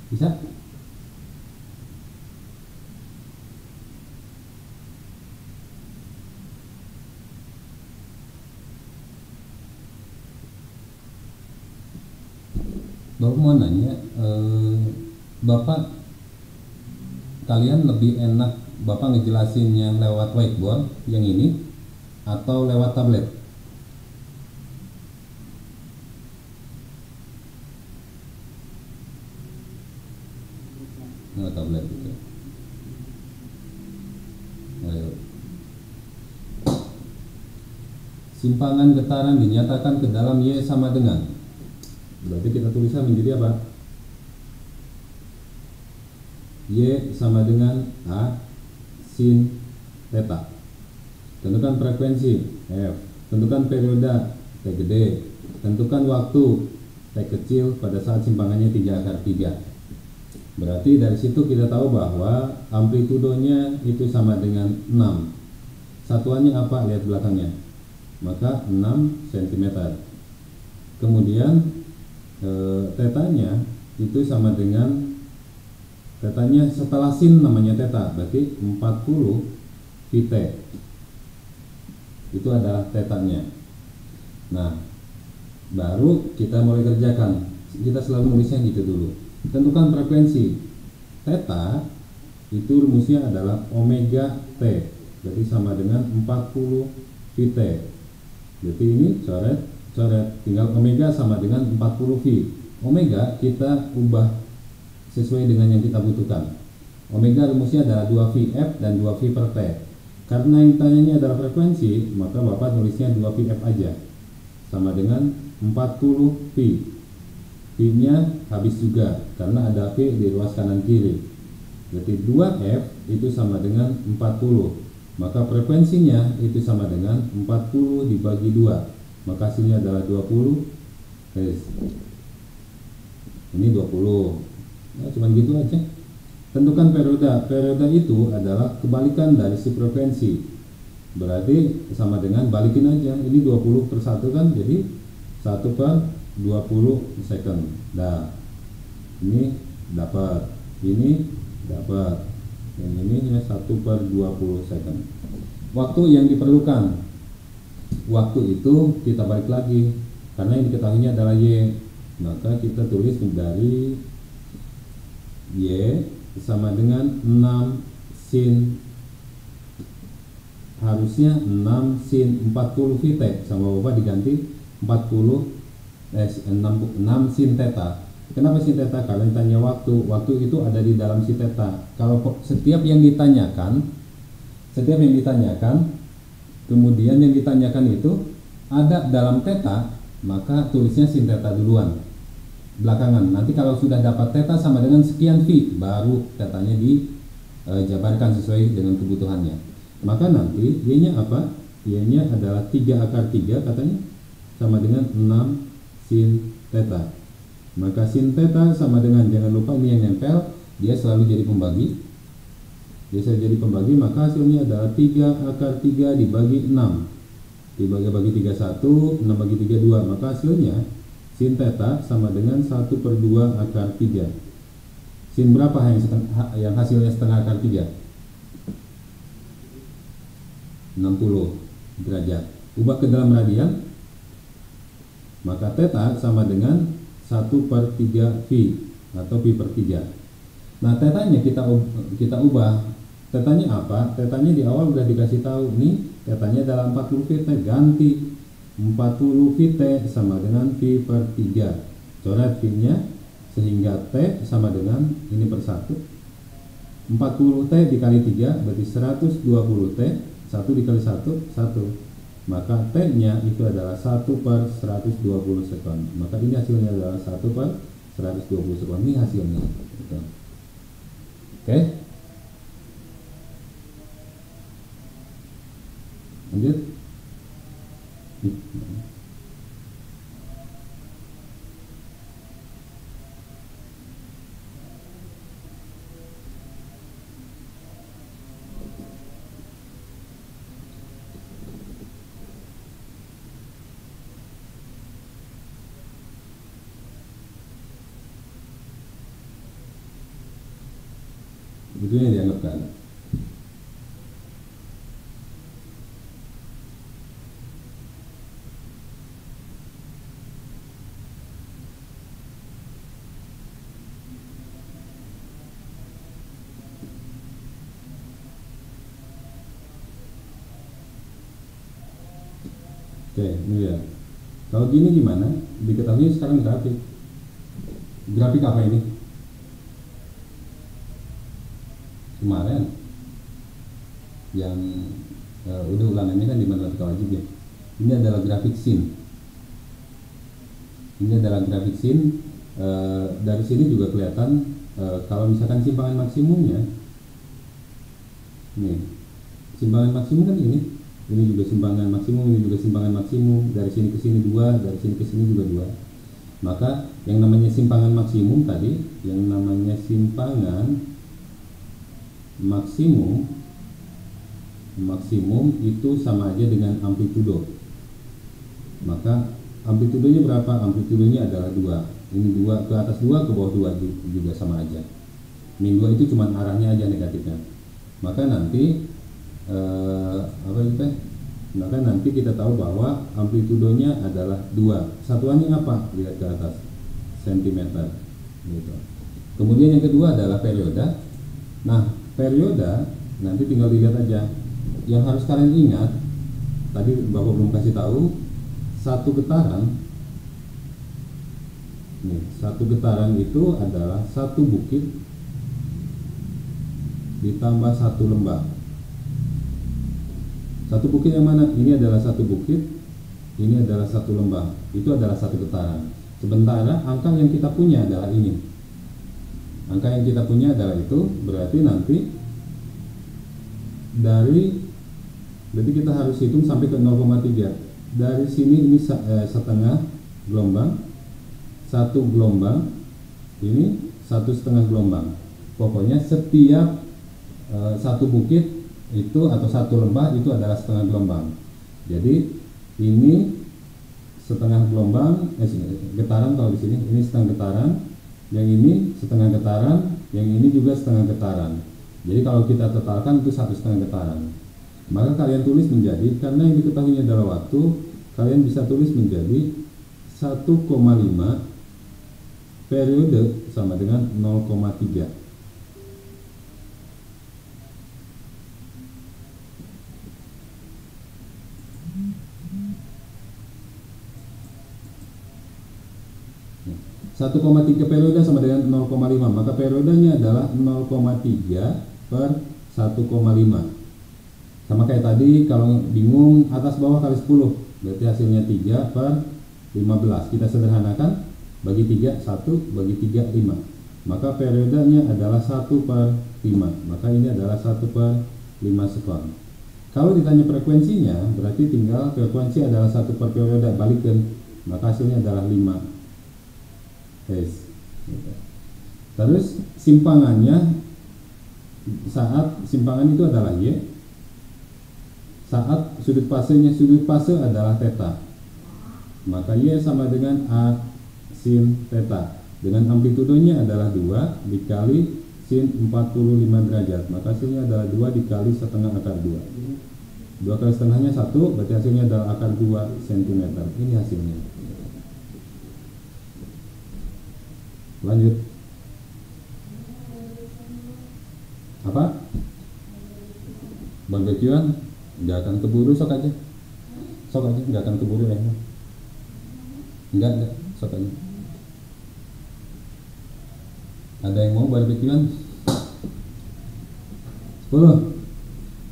Bisa? Bapak mau nanya, Bapak, kalian lebih enak Bapak ngejelasinnya lewat whiteboard yang ini atau lewat tablet? Lewat tablet gitu. Ayo. Simpangan getaran dinyatakan ke dalam Y sama dengan, berarti kita tulisnya menjadi apa? Y sama dengan A sin theta. Tentukan frekuensi F. Tentukan periode T gede. Tentukan waktu T kecil pada saat simpangannya 3 akar 3. Berarti dari situ kita tahu bahwa amplitudonya itu sama dengan 6. Satuannya apa? Lihat belakangnya. Maka 6 cm. Kemudian tetanya itu sama dengan, tetanya setelah sin namanya teta, berarti 40 Vt. Itu adalah tetanya. Nah, baru kita mulai kerjakan. Kita selalu nulisnya gitu dulu. Tentukan frekuensi. Theta itu rumusnya adalah omega T, berarti sama dengan 40 Vt. Berarti ini coret, tinggal omega sama dengan 40 V. Omega kita ubah sesuai dengan yang kita butuhkan. Omega rumusnya adalah 2VF dan 2V per T. Karena yang tanyanya adalah frekuensi, maka Bapak tulisnya 2VF aja, sama dengan 40 V. V-nya habis juga, karena ada V di ruas kanan kiri. Berarti 2F itu sama dengan 40. Maka frekuensinya itu sama dengan 40 dibagi 2. Maka hasilnya adalah 20. Ini 20. Nah, cuman gitu aja. Tentukan periode. Periode itu adalah kebalikan dari si frekuensi. Berarti sama dengan balikin aja. Ini 20 per 1 kan, jadi 1 per 20 second. Nah, ini dapat, ini dapat. Yang ini hanya 1 per 20 second. Waktu yang diperlukan, waktu itu kita balik lagi, karena yang diketahuinya adalah Y. Maka kita tulis dari Y sama dengan 6 sin, harusnya 6 sin 40 Vt, sama Bapak diganti 6 sin theta. Kenapa sin theta? Karena ditanya waktu itu ada di dalam si theta. Kalau setiap yang ditanyakan, kemudian yang ditanyakan itu ada dalam theta, maka tulisnya sin theta duluan, belakangan. Nanti kalau sudah dapat theta sama dengan sekian V, baru tetanya dijabarkan sesuai dengan kebutuhannya. Maka nanti Y-nya apa? Y-nya adalah 3 akar 3 katanya, sama dengan 6 sin theta. Maka sin theta sama dengan, jangan lupa ini yang nempel, dia selalu jadi pembagi. Maka hasilnya adalah 3 akar 3 dibagi 6. Dibagi 3 1, 6 bagi 3 2. Maka hasilnya sin theta sama dengan 1 per 2 akar 3. Sin berapa yang hasilnya setengah akar 3? 60 derajat. Ubah ke dalam radian, maka theta sama dengan 1 per 3 V atau V per 3. Nah, tetanya kita ubah. Tetanya apa? Tetanya di awal udah dikasih tahu nih, tetanya adalah 40 Vt, ganti 40 Vt sama dengan V per 3. Coret V-nya sehingga T sama dengan ini per 1. 40 T dikali 3 berarti 120 T. 1 dikali 1, 1. Maka T-nya itu adalah 1 per 120 sekon. Maka ini hasilnya adalah 1 per 120 sekon. Ini hasilnya. Oke. Lanjut. Itu yang dianggapkan. Oke, ini ya. Kalau gini gimana? Diketahui sekarang grafik. Grafik apa ini? Kemarin yang udah ulangannya kan di matematika wajib ya. Ini adalah grafik sin. Ini adalah grafik sin. Dari sini juga kelihatan kalau misalkan simpangan maksimumnya, nih simpangan maksimum kan ini juga simpangan maksimum, ini juga simpangan maksimum. Dari sini ke sini 2, dari sini ke sini juga 2. Maka yang namanya simpangan maksimum tadi, yang namanya simpangan maksimum itu sama aja dengan amplitudo. Maka amplitudonya berapa? Amplitudonya adalah 2. Ini 2 ke atas 2, ke bawah 2 juga sama aja. Min 2 itu cuma arahnya aja negatifnya. Maka nanti maka nanti kita tahu bahwa amplitudonya adalah 2. Satuannya apa? Lihat ke atas, sentimeter gitu. Kemudian yang kedua adalah periode. Nah, periode nanti tinggal dilihat aja. Yang harus kalian ingat, tadi Bapak belum kasih tahu, satu getaran nih, satu getaran itu adalah satu bukit ditambah satu lembah. Satu bukit yang mana? Ini adalah satu bukit, ini adalah satu lembah. Itu adalah satu getaran. Sementara angka yang kita punya adalah ini. Angka yang kita punya adalah itu, berarti nanti berarti kita harus hitung sampai ke 0,3. Dari sini ini setengah gelombang, satu gelombang, ini 1,5 gelombang. Pokoknya setiap satu bukit itu atau satu lembah itu adalah setengah gelombang. Jadi ini setengah gelombang, getaran kalau di sini ini setengah getaran, yang ini setengah getaran, yang ini juga setengah getaran. Jadi kalau kita totalkan itu 1,5 getaran. Maka kalian tulis menjadi, karena yang diketahui adalah waktu, kalian bisa tulis menjadi 1,5 periode sama dengan 0,3. Satu koma tiga periode sama dengan 0,5, maka periodenya adalah 0,3 per 1,5. Sama kayak tadi, kalau bingung atas bawah kali 10, berarti hasilnya 3 per 15. Kita sederhanakan, bagi 3 1, bagi 3 5. Maka periodenya adalah 1 per 5. Maka ini adalah 1 per 5 sekon. Kalau ditanya frekuensinya, berarti tinggal frekuensi adalah 1 per periode, balikan, maka hasilnya adalah 5. Terus simpangannya, saat simpangan itu adalah Y, saat sudut fase adalah theta, maka Y sama dengan A sin theta, dengan amplitudonya adalah 2 dikali sin 45 derajat, maka hasilnya adalah 2 dikali setengah akar 2. 2 kali setengahnya 1, berarti hasilnya adalah akar 2 cm. Ini hasilnya. Lanjut. Apa? Barbekyuan nggak akan keburu, sok aja nggak akan keburu ya. Enggak, sok aja. Ada yang mau barbekyuan? 10.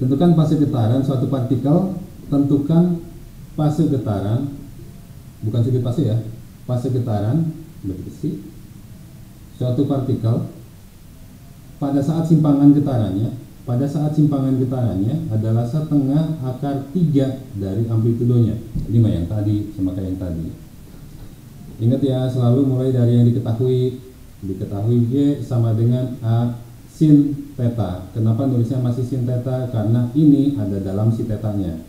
Tentukan fase getaran suatu partikel. Tentukan fase getaran, bukan sudut fase ya, fase getaran berisi suatu partikel pada saat simpangan getarannya adalah setengah akar 3 dari amplitudonya. Ini mah yang tadi, sama kayak yang tadi. Ingat ya, selalu mulai dari yang diketahui Y sama dengan A sin theta. Kenapa nulisnya masih sin theta? Karena ini ada dalam si tetanya.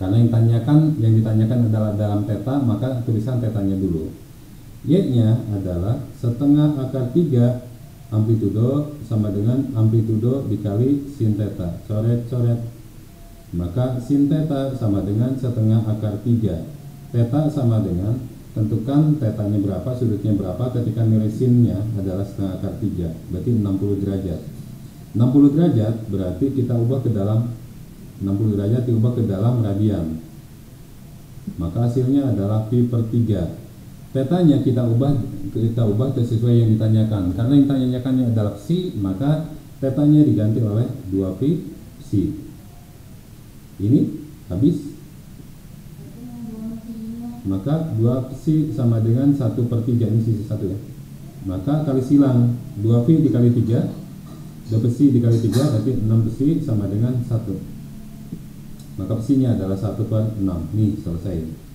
Karena yang ditanyakan adalah dalam theta, maka tulisan tetanya dulu. Y-nya adalah setengah akar 3 amplitudo sama dengan amplitudo dikali sin theta, coret-coret. Maka sin theta sama dengan setengah akar 3. Theta sama dengan, tentukan tetanya berapa, sudutnya berapa ketika nilai sinnya adalah setengah akar 3, berarti 60 derajat. 60 derajat berarti kita ubah ke dalam 60 derajat diubah ke dalam radian. Maka hasilnya adalah pi per 3. Tetanya kita ubah sesuai yang ditanyakan. Karena yang ditanyakannya adalah psi, maka tetanya diganti oleh 2 pi psi. Ini habis. Maka 2 psi sama dengan 1/3, ini sisi 1 ya. Maka kali silang 2 pi dikali 3, 2 psi dikali 3 berarti 6 psi sama dengan 1. Maka psinya adalah 1/6. Nih selesai.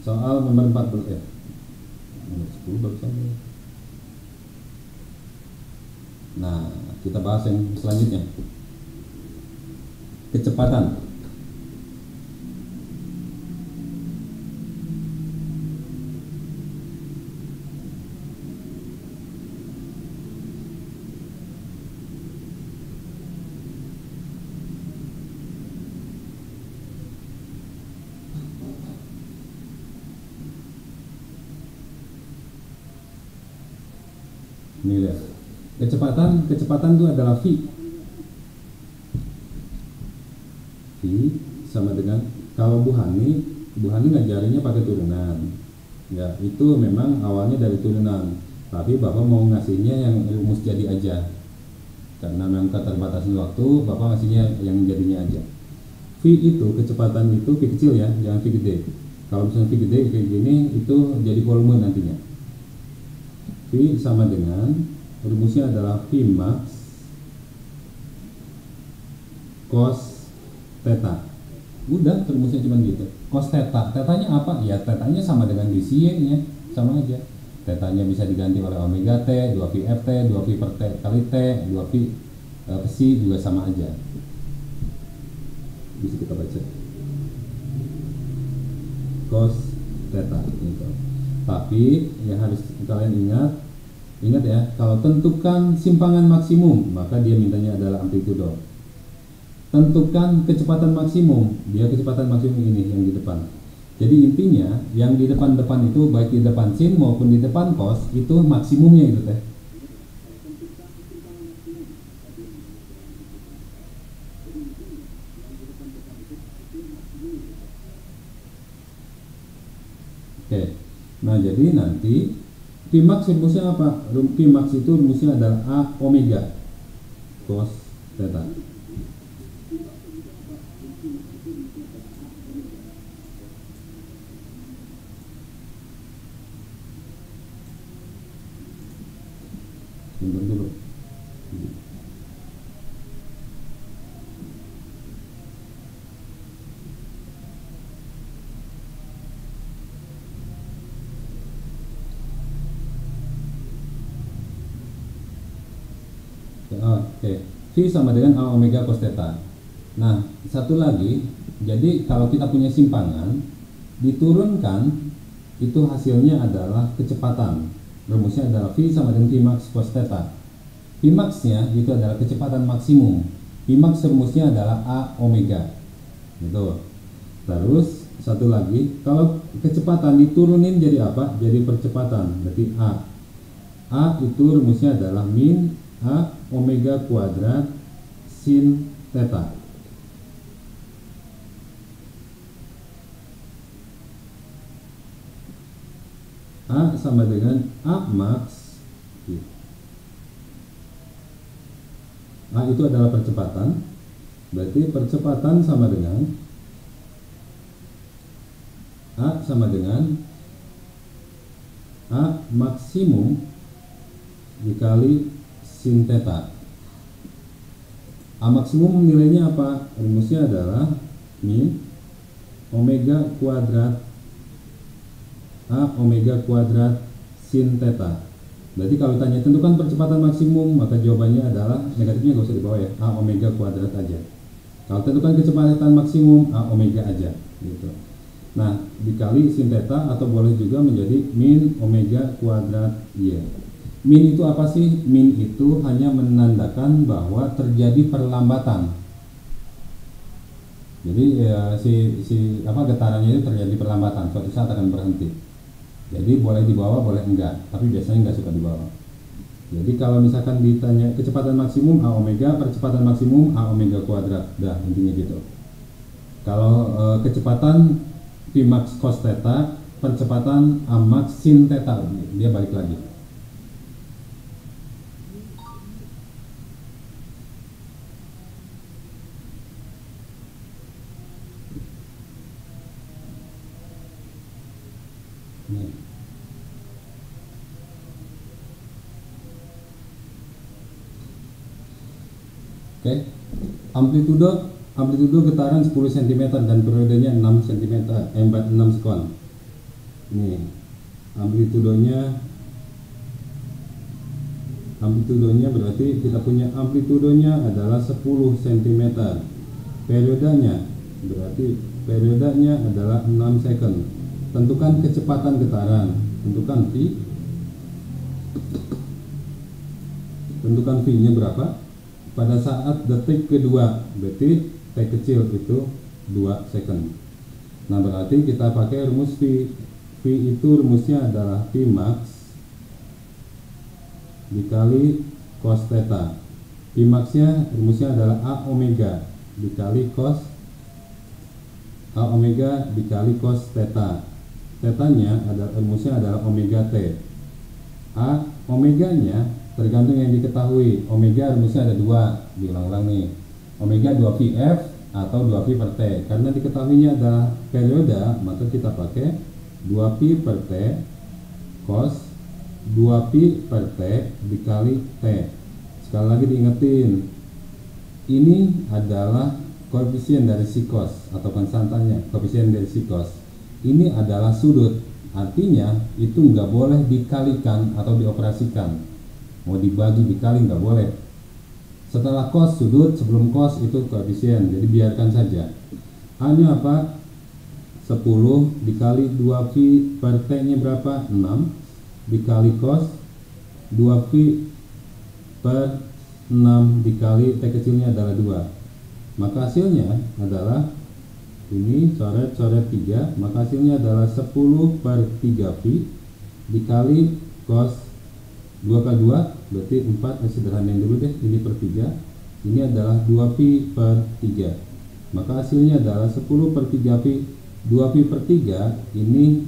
Soal nomor 14 ya. Nomor 10 baru saja. Nah, kita bahas yang selanjutnya. Kecepatan. Ini lihat. Kecepatan itu adalah v. V sama dengan, kalau Bu Hani ngajarinnya pakai turunan. Ya, itu memang awalnya dari turunan. Tapi Bapak mau ngasihnya yang rumus jadi aja. Karena memang keterbatasan waktu, Bapak ngasihnya yang jadinya aja. V itu, kecepatan itu V kecil ya, jangan V gede. Kalau misalnya V gede kayak gini, itu jadi volume nantinya. V sama dengan, rumusnya adalah V max cos theta. Udah, rumusnya cuma gitu. Cos theta, tetanya apa? Ya tetanya sama dengan dc nya, sama aja. Tetanya bisa diganti oleh omega t, 2 pi ft, 2 pi per t kali t, 2 pi psi juga sama aja. Bisa kita baca cos theta gitu. Tapi yang harus kalian ingat ya, kalau tentukan simpangan maksimum, maka dia mintanya adalah amplitudo. Tentukan kecepatan maksimum, dia kecepatan maksimum ini yang di depan. Jadi intinya yang di depan itu, baik di depan sin maupun di depan cos, itu maksimumnya itu teh. Oke. Nah, jadi nanti P max rumusnya apa? P max itu rumusnya adalah A omega cos theta. Bentar dulu. Oke, V sama dengan A omega cos theta. Nah, satu lagi, jadi kalau kita punya simpangan diturunkan, itu hasilnya adalah kecepatan. Rumusnya adalah V sama dengan P max cos theta. P max nya itu adalah kecepatan maksimum. P max rumusnya adalah A omega. Gitu. Terus satu lagi, kalau kecepatan diturunin jadi apa? Jadi percepatan, berarti A. A itu rumusnya adalah min A omega kuadrat sin theta. A sama dengan A max. A itu adalah percepatan, berarti percepatan sama dengan A sama dengan A maksimum dikali sin theta. A maksimum nilainya apa? Rumusnya adalah min omega kuadrat A omega kuadrat sin theta. Berarti kalau tanya tentukan percepatan maksimum, maka jawabannya adalah negatifnya gak usah dibawa ya, A omega kuadrat aja. Kalau tentukan kecepatan maksimum A omega aja gitu. Nah, dikali sin theta atau boleh juga menjadi min omega kuadrat Y. Min itu apa sih? Min itu hanya menandakan bahwa terjadi perlambatan. Jadi getarannya itu terjadi perlambatan, suatu saat akan berhenti. Jadi boleh dibawa, boleh enggak, tapi biasanya enggak suka dibawa. Jadi kalau misalkan ditanya kecepatan maksimum A omega, percepatan maksimum A omega kuadrat, dah intinya gitu. Kalau kecepatan V max cos theta, percepatan A max sin theta, dia balik lagi. Oke, amplitudo getaran 10 cm dan periodenya 6 cm, 6 sekon. Ini amplitudonya berarti kita punya amplitudonya adalah 10 cm. Periodenya adalah 6 second. Tentukan kecepatan getaran, tentukan V-nya berapa pada saat detik kedua, berarti T kecil itu 2 second. Nah, berarti kita pakai rumus V. V itu rumusnya adalah V max dikali cos theta. V maxnya rumusnya adalah A omega dikali cos theta. Tetanya rumusnya adalah omega T. A omeganya tergantung yang diketahui. Omega rumusnya ada 2, diulang-ulang nih. Omega 2VF atau 2V per T. Karena diketahuinya adalah periode, maka kita pakai 2V per T cos 2V per T dikali T. Sekali lagi diingetin, ini adalah koefisien dari sikos atau konstantannya, koefisien dari sikos. Ini adalah sudut, artinya itu nggak boleh dikalikan atau dioperasikan. Mau dibagi dikali nggak boleh. Setelah cos sudut, sebelum cos itu koefisien, jadi biarkan saja. A-nya apa? 10 dikali 2V per T nya berapa? 6 dikali cos 2V per 6 dikali T kecilnya adalah 2. Maka hasilnya adalah ini coret-coret 3, maka hasilnya adalah 10 per 3V dikali cos 2 kali 2 berarti 4, sederhanain dulu deh, ini per 3, ini adalah 2V per 3, maka hasilnya adalah 10 per 3V. 2V per 3 ini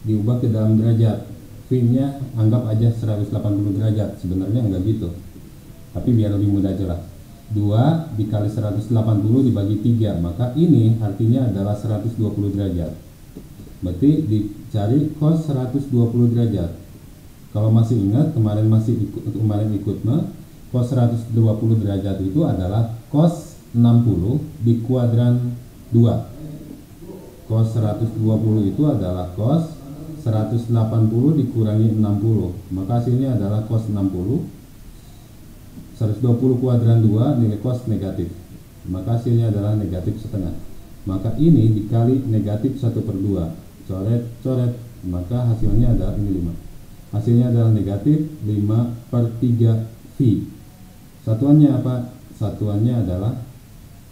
diubah ke dalam derajat, V nya anggap aja 180 derajat, sebenarnya enggak gitu, tapi biar lebih mudah aja lah. 2 dikali 180 dibagi 3, maka ini artinya adalah 120 derajat, berarti dicari cos 120 derajat. Kalau masih ingat kemarin ikut cos 120 derajat itu adalah cos 60 di kuadran 2. Cos 120 itu adalah cos 180 dikurangi 60, maka hasilnya adalah cos 60. 120 kuadran 2 nilai cos negatif, maka hasilnya adalah negatif setengah. Maka ini dikali negatif 1/2, coret-coret, maka hasilnya adalah ini 5. Hasilnya adalah negatif 5 per 3 V. Satuannya apa? Satuannya adalah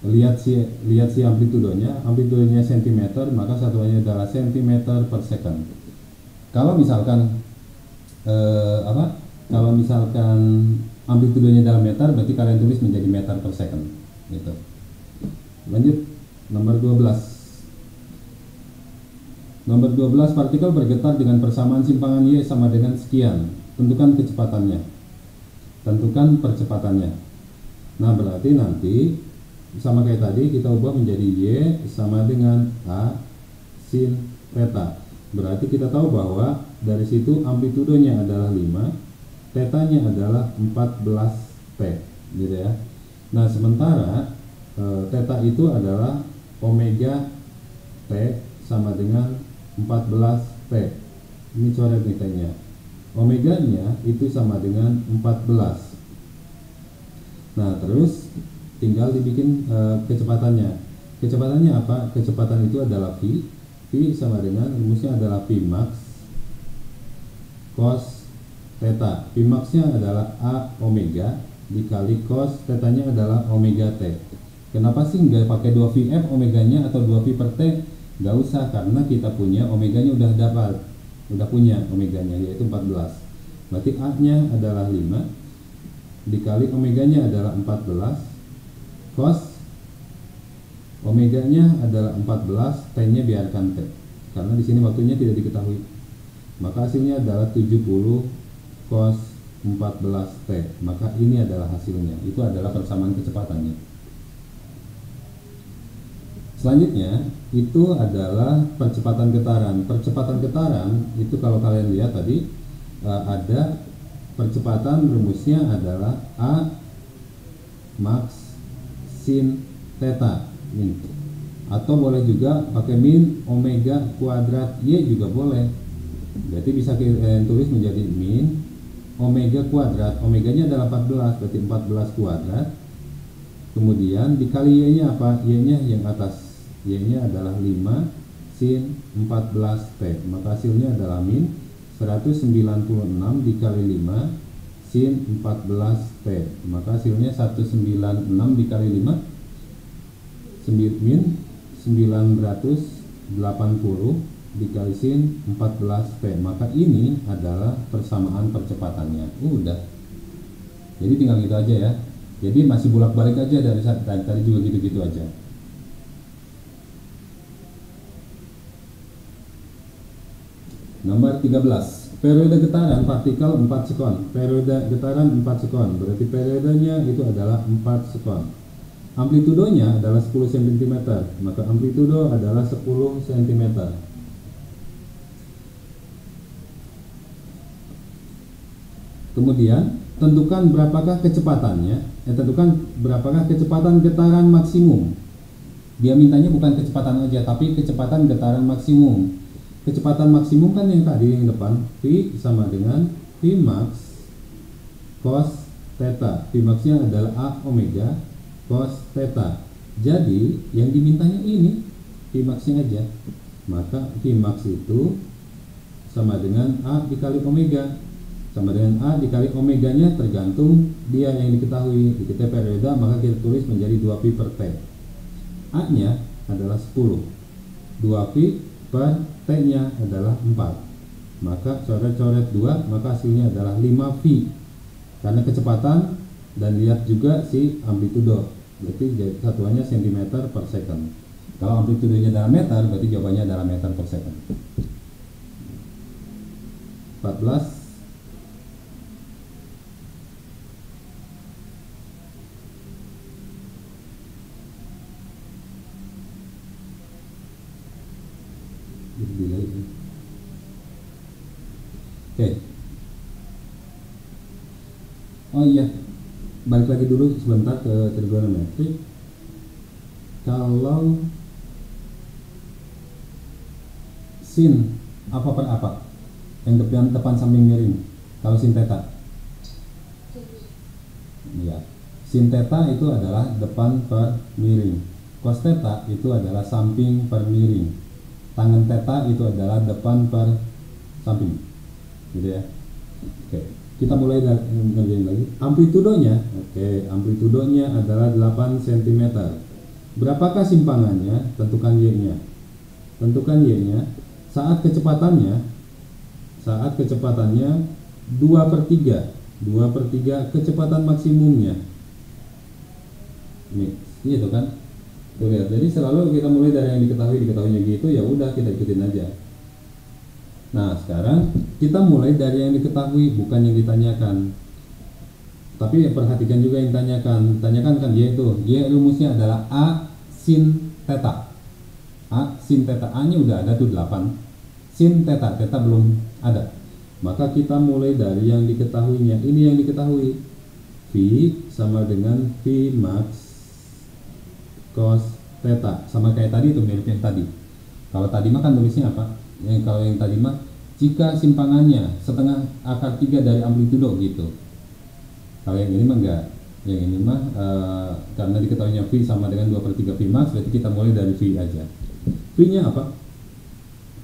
lihat si amplitudonya cm, maka satuannya adalah cm per second. Kalau misalkan kalau misalkan amplitudonya dalam meter, berarti kalian tulis menjadi meter per second gitu. Lanjut nomor 12. Nomor 12, partikel bergetar dengan persamaan simpangan Y sama dengan sekian. Tentukan kecepatannya. Tentukan percepatannya. Nah, berarti nanti sama kayak tadi kita ubah menjadi Y sama dengan A sin theta. Berarti kita tahu bahwa dari situ amplitudonya adalah 5, tetanya adalah 14T, gitu ya. Nah, sementara theta itu adalah omega T sama dengan 14T. Ini coret nih T-nya. Omeganya itu sama dengan 14. Nah, terus tinggal dibikin kecepatannya. Kecepatannya apa? Kecepatan itu adalah V. V sama dengan rumusnya adalah V max cos theta. V maxnya adalah A omega dikali cos tetanya adalah omega T. Kenapa sih nggak pakai 2VF omeganya atau 2V per T? Nggak usah, karena kita punya omeganya udah punya omeganya, yaitu 14. Berarti A nya adalah 5 dikali omeganya adalah 14 cos omeganya adalah 14, T nya biarkan T karena di sini waktunya tidak diketahui, maka hasilnya adalah 70 cos 14 T. Maka ini adalah hasilnya, itu adalah persamaan kecepatannya. Selanjutnya itu adalah percepatan getaran. Percepatan getaran itu kalau kalian lihat tadi ada percepatan, rumusnya adalah A max sin theta min, atau boleh juga pakai min omega kuadrat Y juga boleh. Berarti bisa kalian tulis menjadi min omega kuadrat, omeganya adalah 14, berarti 14 kuadrat, kemudian dikali Y nya apa? Y nya yang atas, Y nya adalah 5 sin 14 T, maka hasilnya adalah min 196 dikali 5 sin 14 T, maka hasilnya 196 dikali 5 min 980 dikali sin 14 T, maka ini adalah persamaan percepatannya. Udah, jadi tinggal gitu aja ya. Jadi masih bolak-balik aja dari tadi juga gitu-gitu aja. Nomor 13, periode getaran partikel 4 sekon. Periode getaran 4 sekon, berarti periodenya itu adalah 4 sekon. Amplitudonya adalah 10 cm, maka amplitudo adalah 10 cm. Kemudian tentukan berapakah kecepatannya, tentukan berapakah kecepatan getaran maksimum. Dia mintanya bukan kecepatan aja, tapi kecepatan getaran maksimum. Kecepatan maksimum kan yang tadi yang depan, V sama dengan V max cos theta. V maxnya adalah A omega cos theta. Jadi yang dimintanya ini V maxnya aja, maka V max itu sama dengan A dikali omega, sama dengan A dikali omeganya tergantung dia yang diketahui. Kita periode, maka kita tulis menjadi 2V per T. A nya adalah 10, 2V per T nya adalah 4, maka coret-coret 2, maka hasilnya adalah 5V karena kecepatan, dan lihat juga si amplitudo, berarti satuannya cm per second. Kalau amplitudonya dalam meter, berarti jawabannya adalah meter per second. 14. Oke. Oh iya, balik lagi dulu sebentar ke trigonometri. Kalau sin apa per apa yang depan samping miring, kalau sin theta, ya, sin theta itu adalah depan per miring, cos theta itu adalah samping per miring, tangen theta itu adalah depan per samping, gitu ya. Oke, kita mulai ngerjain lagi. Amplitudonya, amplitudonya adalah 8 cm. Berapakah simpangannya? Tentukan Y-nya. Tentukan Y-nya. Saat kecepatannya 2/3 kecepatan maksimumnya. Ini gitu kan? Tuh lihat. Jadi selalu kita mulai dari yang diketahuinya gitu, ya udah kita ikutin aja. Nah, sekarang kita mulai dari yang diketahui, bukan yang ditanyakan. Tapi perhatikan juga yang ditanyakan. Tanyakan kan Y itu. Y rumusnya adalah A sin theta. A sin theta. A-nya udah ada tuh 8. Sin theta, theta belum ada. Maka kita mulai dari yang diketahuinya. Ini yang diketahui. V sama dengan V max cos theta. Sama kayak tadi, itu mirip yang tadi. Kalau tadi mah kan tulisnya apa? Kalau yang tadi mah jika simpangannya setengah akar 3 dari amplitudo gitu. Kalau yang ini mah enggak. Yang ini mah karena diketahuinya V sama dengan 2/3 V max, berarti kita mulai dari V aja. V nya apa?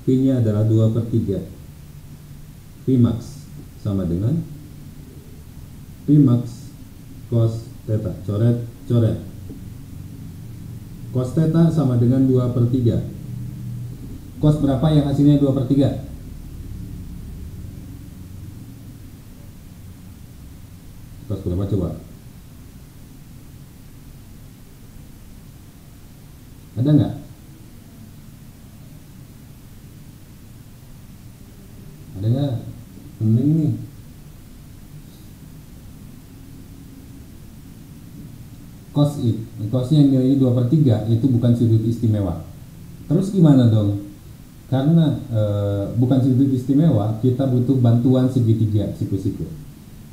V nya adalah 2/3 V max sama dengan V max cos theta. Coret cos theta sama dengan 2/3. Cos berapa yang hasilnya 2/3? Cos berapa coba? Ada nggak? Ada nggak? Penting nih. Cosnya yang nilainya 2/3 itu bukan sudut istimewa. Terus gimana dong? Karena bukan sudut istimewa, kita butuh bantuan segitiga siku-siku.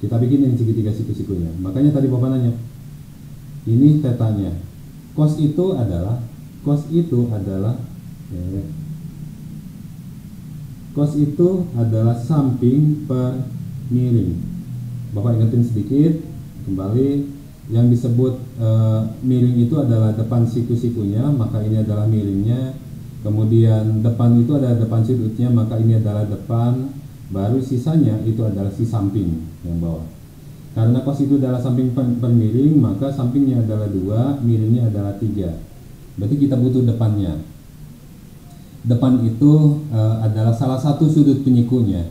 Kita bikinin segitiga siku-sikunya. Makanya tadi Bapak nanya, ini tetanya. Cos itu adalah samping per miring. Bapak ingetin sedikit kembali, yang disebut miring itu adalah depan siku-sikunya, maka ini adalah miringnya. Kemudian depan itu adalah depan sudutnya, maka ini adalah depan. Baru sisanya itu adalah si samping yang bawah. Karena cos itu adalah samping per miring, maka sampingnya adalah 2, miringnya adalah 3. Berarti kita butuh depannya. Depan itu adalah salah satu sudut penyikunya,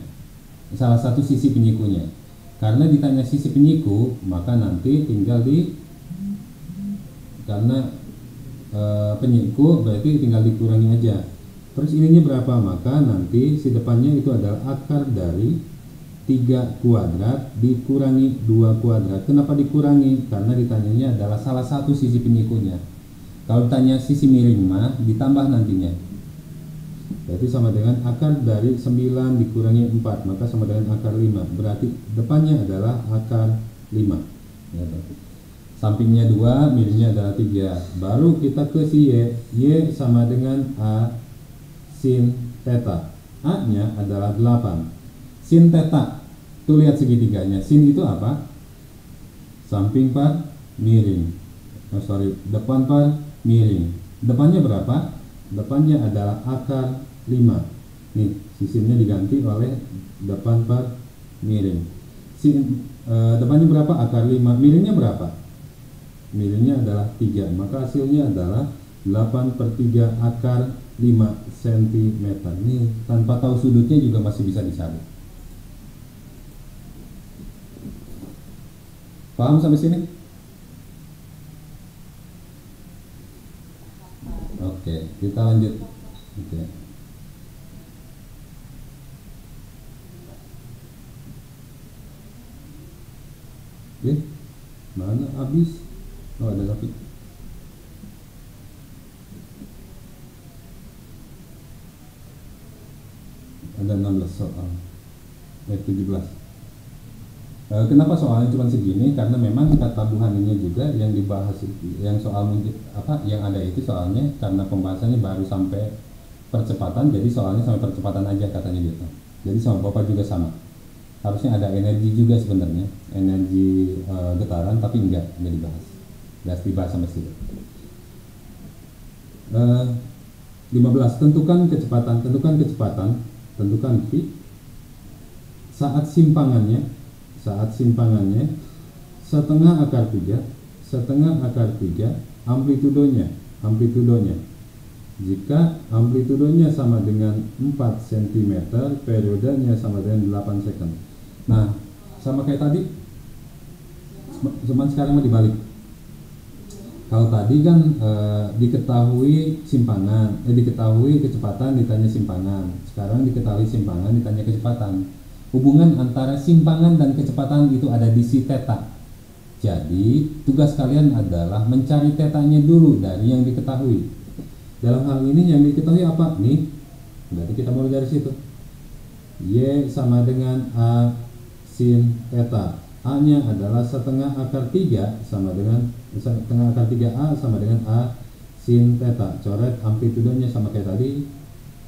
salah satu sisi penyikunya. Karena ditanya sisi penyiku, maka nanti tinggal karena penyiku berarti tinggal dikurangi aja. Terus ininya berapa? Maka nanti si depannya itu adalah akar dari 3 kuadrat dikurangi 2 kuadrat. Kenapa dikurangi? Karena ditanyanya adalah salah satu sisi penyikunya. Kalau ditanya sisi miring mah ditambah nantinya. Berarti sama dengan akar dari 9 dikurangi 4, maka sama dengan akar 5. Berarti depannya adalah akar 5. Sampingnya 2, miringnya adalah 3. Baru kita ke si Y. Y sama dengan A sin theta. A nya adalah 8. Sin theta, tuh lihat segitiganya. Sin itu apa? Samping per miring. Depan per miring. Depannya berapa? Depannya adalah akar 5. Nih, sinnya diganti oleh depan per miring. Depannya berapa? Akar 5. Miringnya berapa? Miringnya adalah 3. Maka hasilnya adalah 8/3 akar 5 cm. Nih, tanpa tahu sudutnya juga masih bisa dicari. Paham sampai sini? Oke, kita lanjut. Oke. Mana habis? Oh, ada lagi. Ada 16 soal. 17. Kenapa soalnya cuma segini? Karena memang kata buhannya juga yang dibahas, yang soal yang ada itu soalnya karena pembahasannya baru sampai percepatan, jadi soalnya sampai percepatan aja katanya gitu. Jadi sama Bapak juga sama. Harusnya ada energi juga sebenarnya, energi getaran, tapi enggak dibahas. Enggak dibahas sampai situ. 15. Tentukan kecepatan, tentukan V saat simpangannya setengah akar 3 amplitudonya. Jika amplitudonya sama dengan 4 cm, periodenya sama dengan 8 second. Nah, sama kayak tadi, cuman sekarang mau dibalik. Kalau tadi kan diketahui kecepatan ditanya simpangan. Sekarang diketahui simpangan ditanya kecepatan. Hubungan antara simpangan dan kecepatan itu ada di si theta. Jadi tugas kalian adalah mencari tetanya dulu dari yang diketahui. Dalam hal ini yang diketahui apa? Nih, berarti kita mulai dari situ. Y sama dengan A sin theta. A nya adalah setengah akar 3 sama dengan setengah akar 3A sama dengan A sin theta. Coret amplitudonya sama kayak tadi.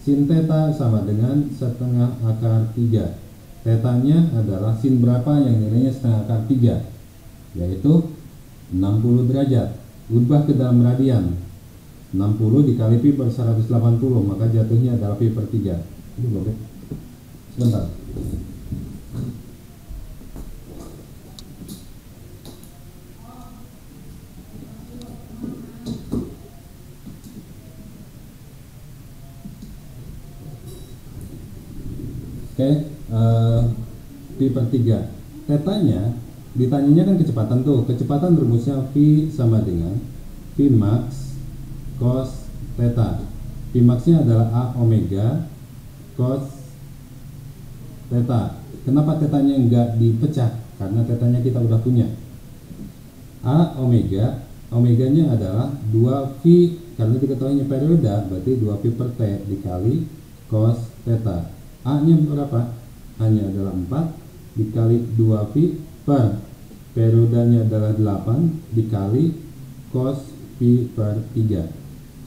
Sin theta sama dengan setengah akar 3. Tetanya adalah sin berapa yang nilainya setengah akar 3, yaitu 60 derajat. Ubah ke dalam radian. 60 dikali pi per 180, maka jatuhnya adalah pi per 3. Ini boleh. Sebentar. Oke, pi per 3. Tetanya, ditanyanya kan kecepatan tuh. Kecepatan rumusnya V sama dengan V max cos theta. V maxnya adalah A omega cos theta. Kenapa tetanya enggak dipecah? Karena tetanya kita udah punya. A omega, omeganya adalah 2V, karena diketahuinya periode, berarti 2V per T dikali cos theta. A nya berapa? A nya adalah 4 dikali 2V per periodenya adalah 8 dikali cos pi per 3.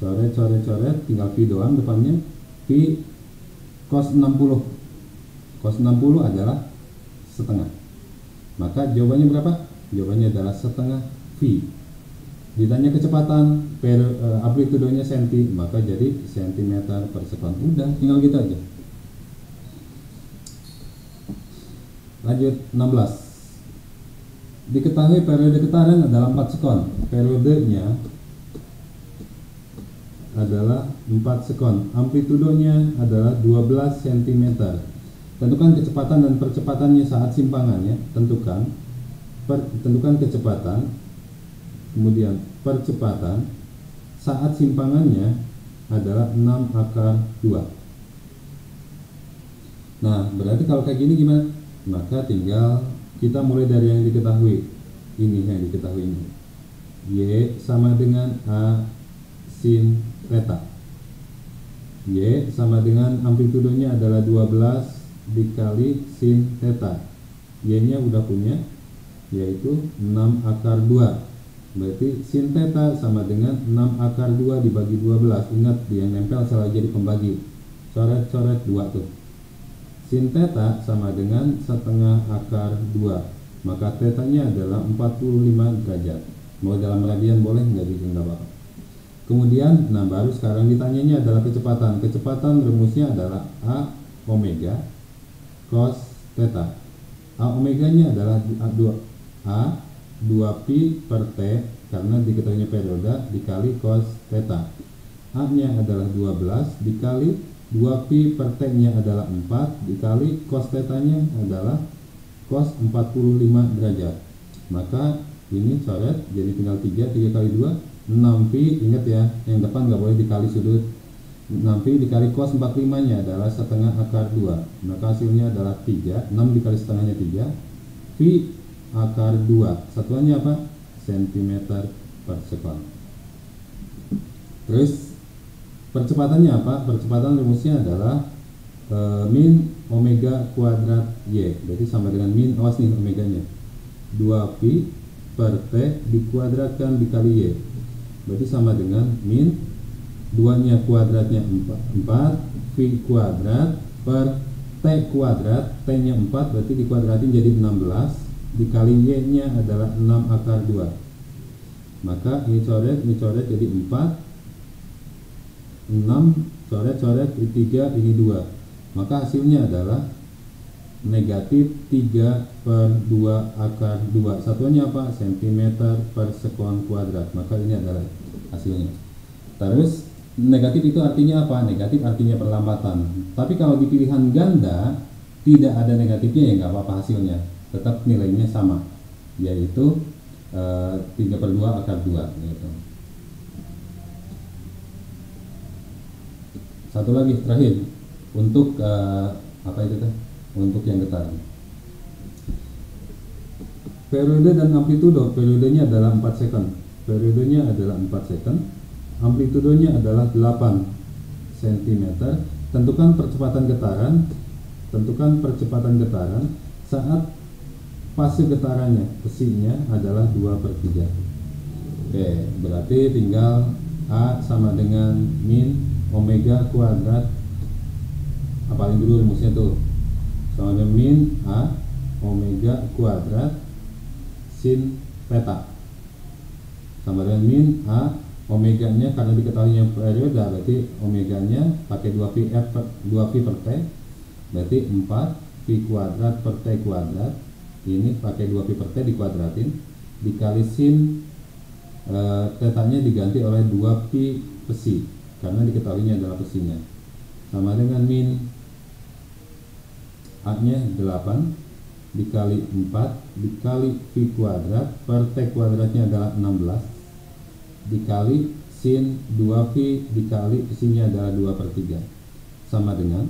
Coret, tinggal V doang depannya. V cos 60. Cos 60 adalah setengah. Maka jawabannya berapa? Jawabannya adalah setengah V. Ditanya kecepatan amplitudenya senti, maka jadi cm per sekon. Udah, tinggal gitu aja. Lanjut 16. Diketahui periode getaran adalah 4 sekon. Periodenya adalah 4 sekon. Amplitudonya adalah 12 cm. Tentukan kecepatan dan percepatannya saat simpangannya. Tentukan kecepatan, kemudian percepatan saat simpangannya adalah 6 akar 2. Nah, berarti kalau kayak gini gimana? Maka tinggal kita mulai dari yang diketahui. Ini yang diketahui ini. Y sama dengan A sin theta. Y sama dengan amplitudonya adalah 12 dikali sin theta. Y nya udah punya, yaitu 6 akar 2. Berarti sin theta sama dengan 6 akar 2 dibagi 12. Ingat, yang nempel selalu jadi pembagi. Coret-coret 2 tuh. Sin theta sama dengan setengah akar 2. Maka tetanya adalah 45 derajat. Mau dalam radian boleh, nggak juga nggak apa-apa. Kemudian, nah baru sekarang ditanyanya adalah kecepatan. Kecepatan rumusnya adalah A omega cos theta. A omeganya adalah A 2pi per T, karena diketahuinya periode, dikali cos theta. A nya adalah 12 dikali 2pi per T nya adalah 4 dikali cos theta nya adalah cos 45 derajat. Maka ini coret, jadi tinggal 3 kali 2 6pi. Ingat ya, yang depan nggak boleh dikali sudut. 6pi dikali cos 45 nya adalah setengah akar 2. Maka hasilnya adalah 3. 6 dikali setengahnya 3 pi akar 2. Satuannya apa? Cm per sekon. Terus percepatannya apa? Percepatan rumusnya adalah min omega kuadrat Y. Berarti sama dengan min, awas nih omeganya, 2pi per T dikuadratkan dikali Y. Berarti sama dengan min 2 nya kuadratnya 4 pi kuadrat per T kuadrat. T nya 4 berarti dikuadratin jadi 16 dikali Y nya adalah 6 akar 2. Maka ini coret jadi 4, 6, coret 3, ini 2. Maka hasilnya adalah negatif 3 per 2 akar 2. Satuannya apa? Cm per sekon kuadrat. Maka ini adalah hasilnya. Terus negatif itu artinya apa? Negatif artinya perlambatan. Tapi kalau di pilihan ganda tidak ada negatifnya, ya nggak apa-apa, hasilnya tetap nilainya sama, yaitu 3 per 2 akar 2 gitu. Satu lagi terakhir untuk apa itu teh? Untuk yang getaran. Periode dan amplitudo. Periodenya adalah 4 second. Periodenya adalah 4 second. Amplitudonya adalah 8 cm. Tentukan percepatan getaran saat fase getarannya. Pesinya adalah 2 per 3. Oke, berarti tinggal A sama dengan min omega kuadrat, apalin dulu rumusnya tuh, sama dengan min A omega kuadrat sin theta. sama dengan min A omeganya, karena diketahuinya periode berarti omeganya pakai 2 pi per T, berarti 4 pi kuadrat per T kuadrat, ini pakai 2 pi per T dikuadratin, dikali sin tetanya diganti oleh 2 pi psi karena diketahuinya adalah pesinya, sama dengan min A nya 8 dikali 4 dikali pi kuadrat per T kuadratnya adalah 16 dikali sin 2pi dikali pesinya adalah 2 per 3, sama dengan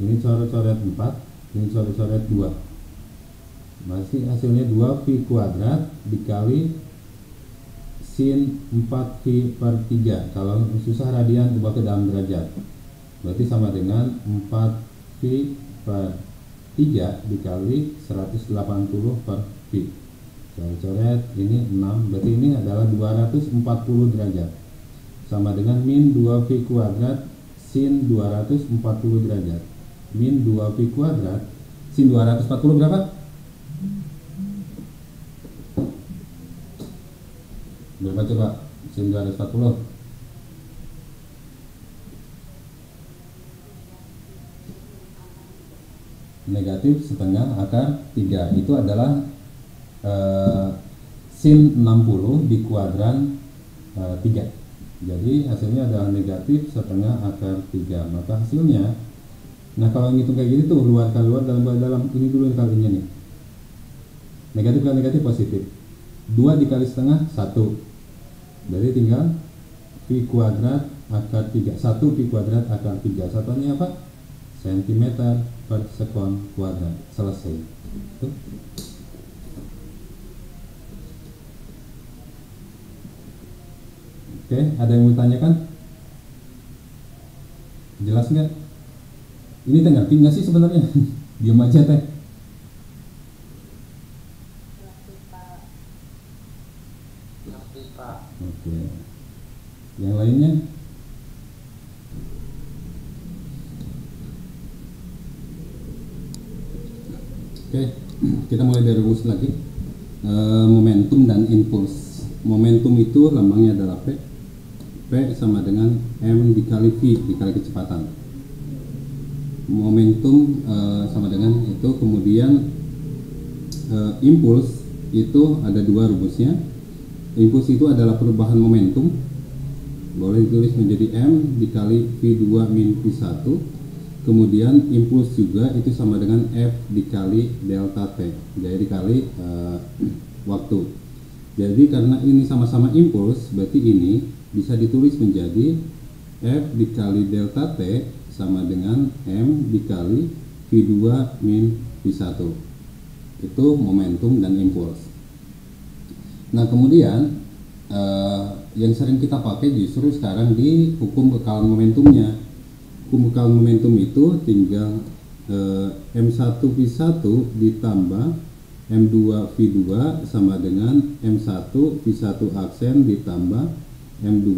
ini coret-coret 4, ini coret-coret 2, masih hasilnya 2pi kuadrat dikali sin 4pi per 3. Kalau susah radian ubah ke dalam derajat, berarti sama dengan 4pi per 3 dikali 180 per pi. Coret ini 6, berarti ini adalah 240 derajat, sama dengan min 2pi kuadrat sin 240 derajat. Min 2pi kuadrat sin 240 berapa? Berapa coba sin 240? Negatif setengah akar 3, itu adalah sin 60 di kuadran 3. Jadi hasilnya adalah negatif setengah akar 3. Maka hasilnya, nah kalau ngitung kayak gini tuh luar kali luar dalam ini dulu kalinya nih. Negatif kali negatif positif. 2 dikali setengah 1. Berarti tinggal pi kuadrat akar 3. 1 pi kuadrat akar 3. Satuannya apa? Sentimeter per sekon kuadrat. Selesai. Tuh. Oke, ada yang mau tanyakan? Jelas nggak? Ini teh ngerti nggak sih sebenarnya? Diam aja teh. Ngerti Pak. Oke. Yang lainnya? Oke, kita mulai dari rumus lagi. Momentum dan impuls. Momentum itu lambangnya adalah P. P sama dengan M dikali V dikali kecepatan. Momentum sama dengan itu. Kemudian impuls itu ada 2 rumusnya. Impuls itu adalah perubahan momentum, boleh ditulis menjadi M dikali V2 min V1. Kemudian impuls juga itu sama dengan F dikali delta T, jadi dikali waktu. Jadi karena ini sama-sama impuls, berarti ini bisa ditulis menjadi F dikali delta T sama dengan M dikali V2 min V1. Itu momentum dan impuls. Nah kemudian yang sering kita pakai justru sekarang di hukum kekalan momentumnya. Hukum kekalan momentum itu tinggal M1 V1 ditambah M2 V2 sama dengan M1 V1 aksen ditambah M2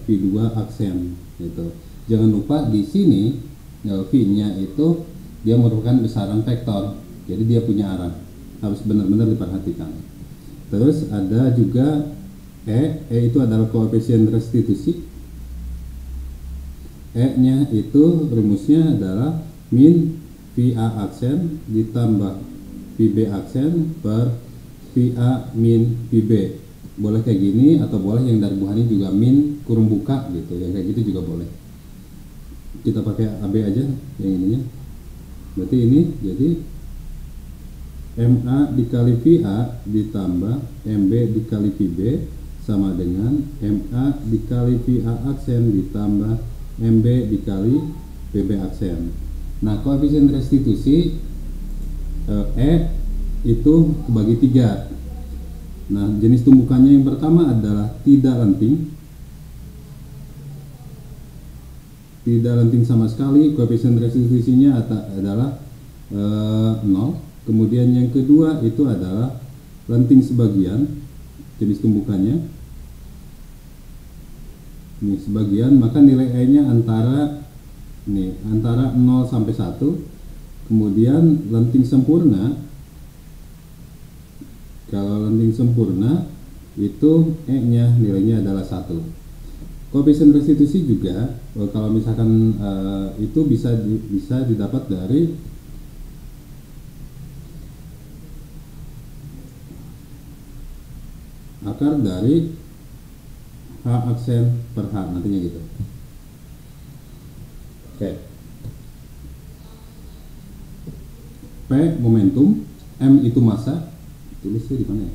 V2 aksen gitu. Jangan lupa di sini V-nya itu dia merupakan besaran vektor, jadi dia punya arah, harus benar-benar diperhatikan. Terus ada juga E itu adalah koefisien restitusi. E-nya itu rumusnya adalah min VA aksen ditambah VB aksen per VA min VB. Boleh kayak gini atau boleh yang dari buahnya juga min kurung buka gitu, yang kayak gitu juga boleh. Kita pakai AB aja yang ininya. Berarti ini jadi MA dikali VA ditambah MB dikali VB sama dengan MA dikali VA aksen ditambah MB dikali VB aksen. Nah koefisien restitusi E itu kebagi 3. Nah jenis tumbukannya yang pertama adalah tidak lenting. Tidak lenting sama sekali, koefisien restitusinya adalah 0. Kemudian yang kedua itu adalah lenting sebagian, jenis tumbukannya ini sebagian, maka nilai E-nya antara 0 sampai 1. Kemudian lenting sempurna, kalau lenting sempurna itu E-nya nilainya adalah 1. Koefisien restitusi juga kalau misalkan itu bisa didapat dari akar dari H aksen per H, nantinya gitu. Oke. P momentum, M itu massa, tulisnya di mana ya?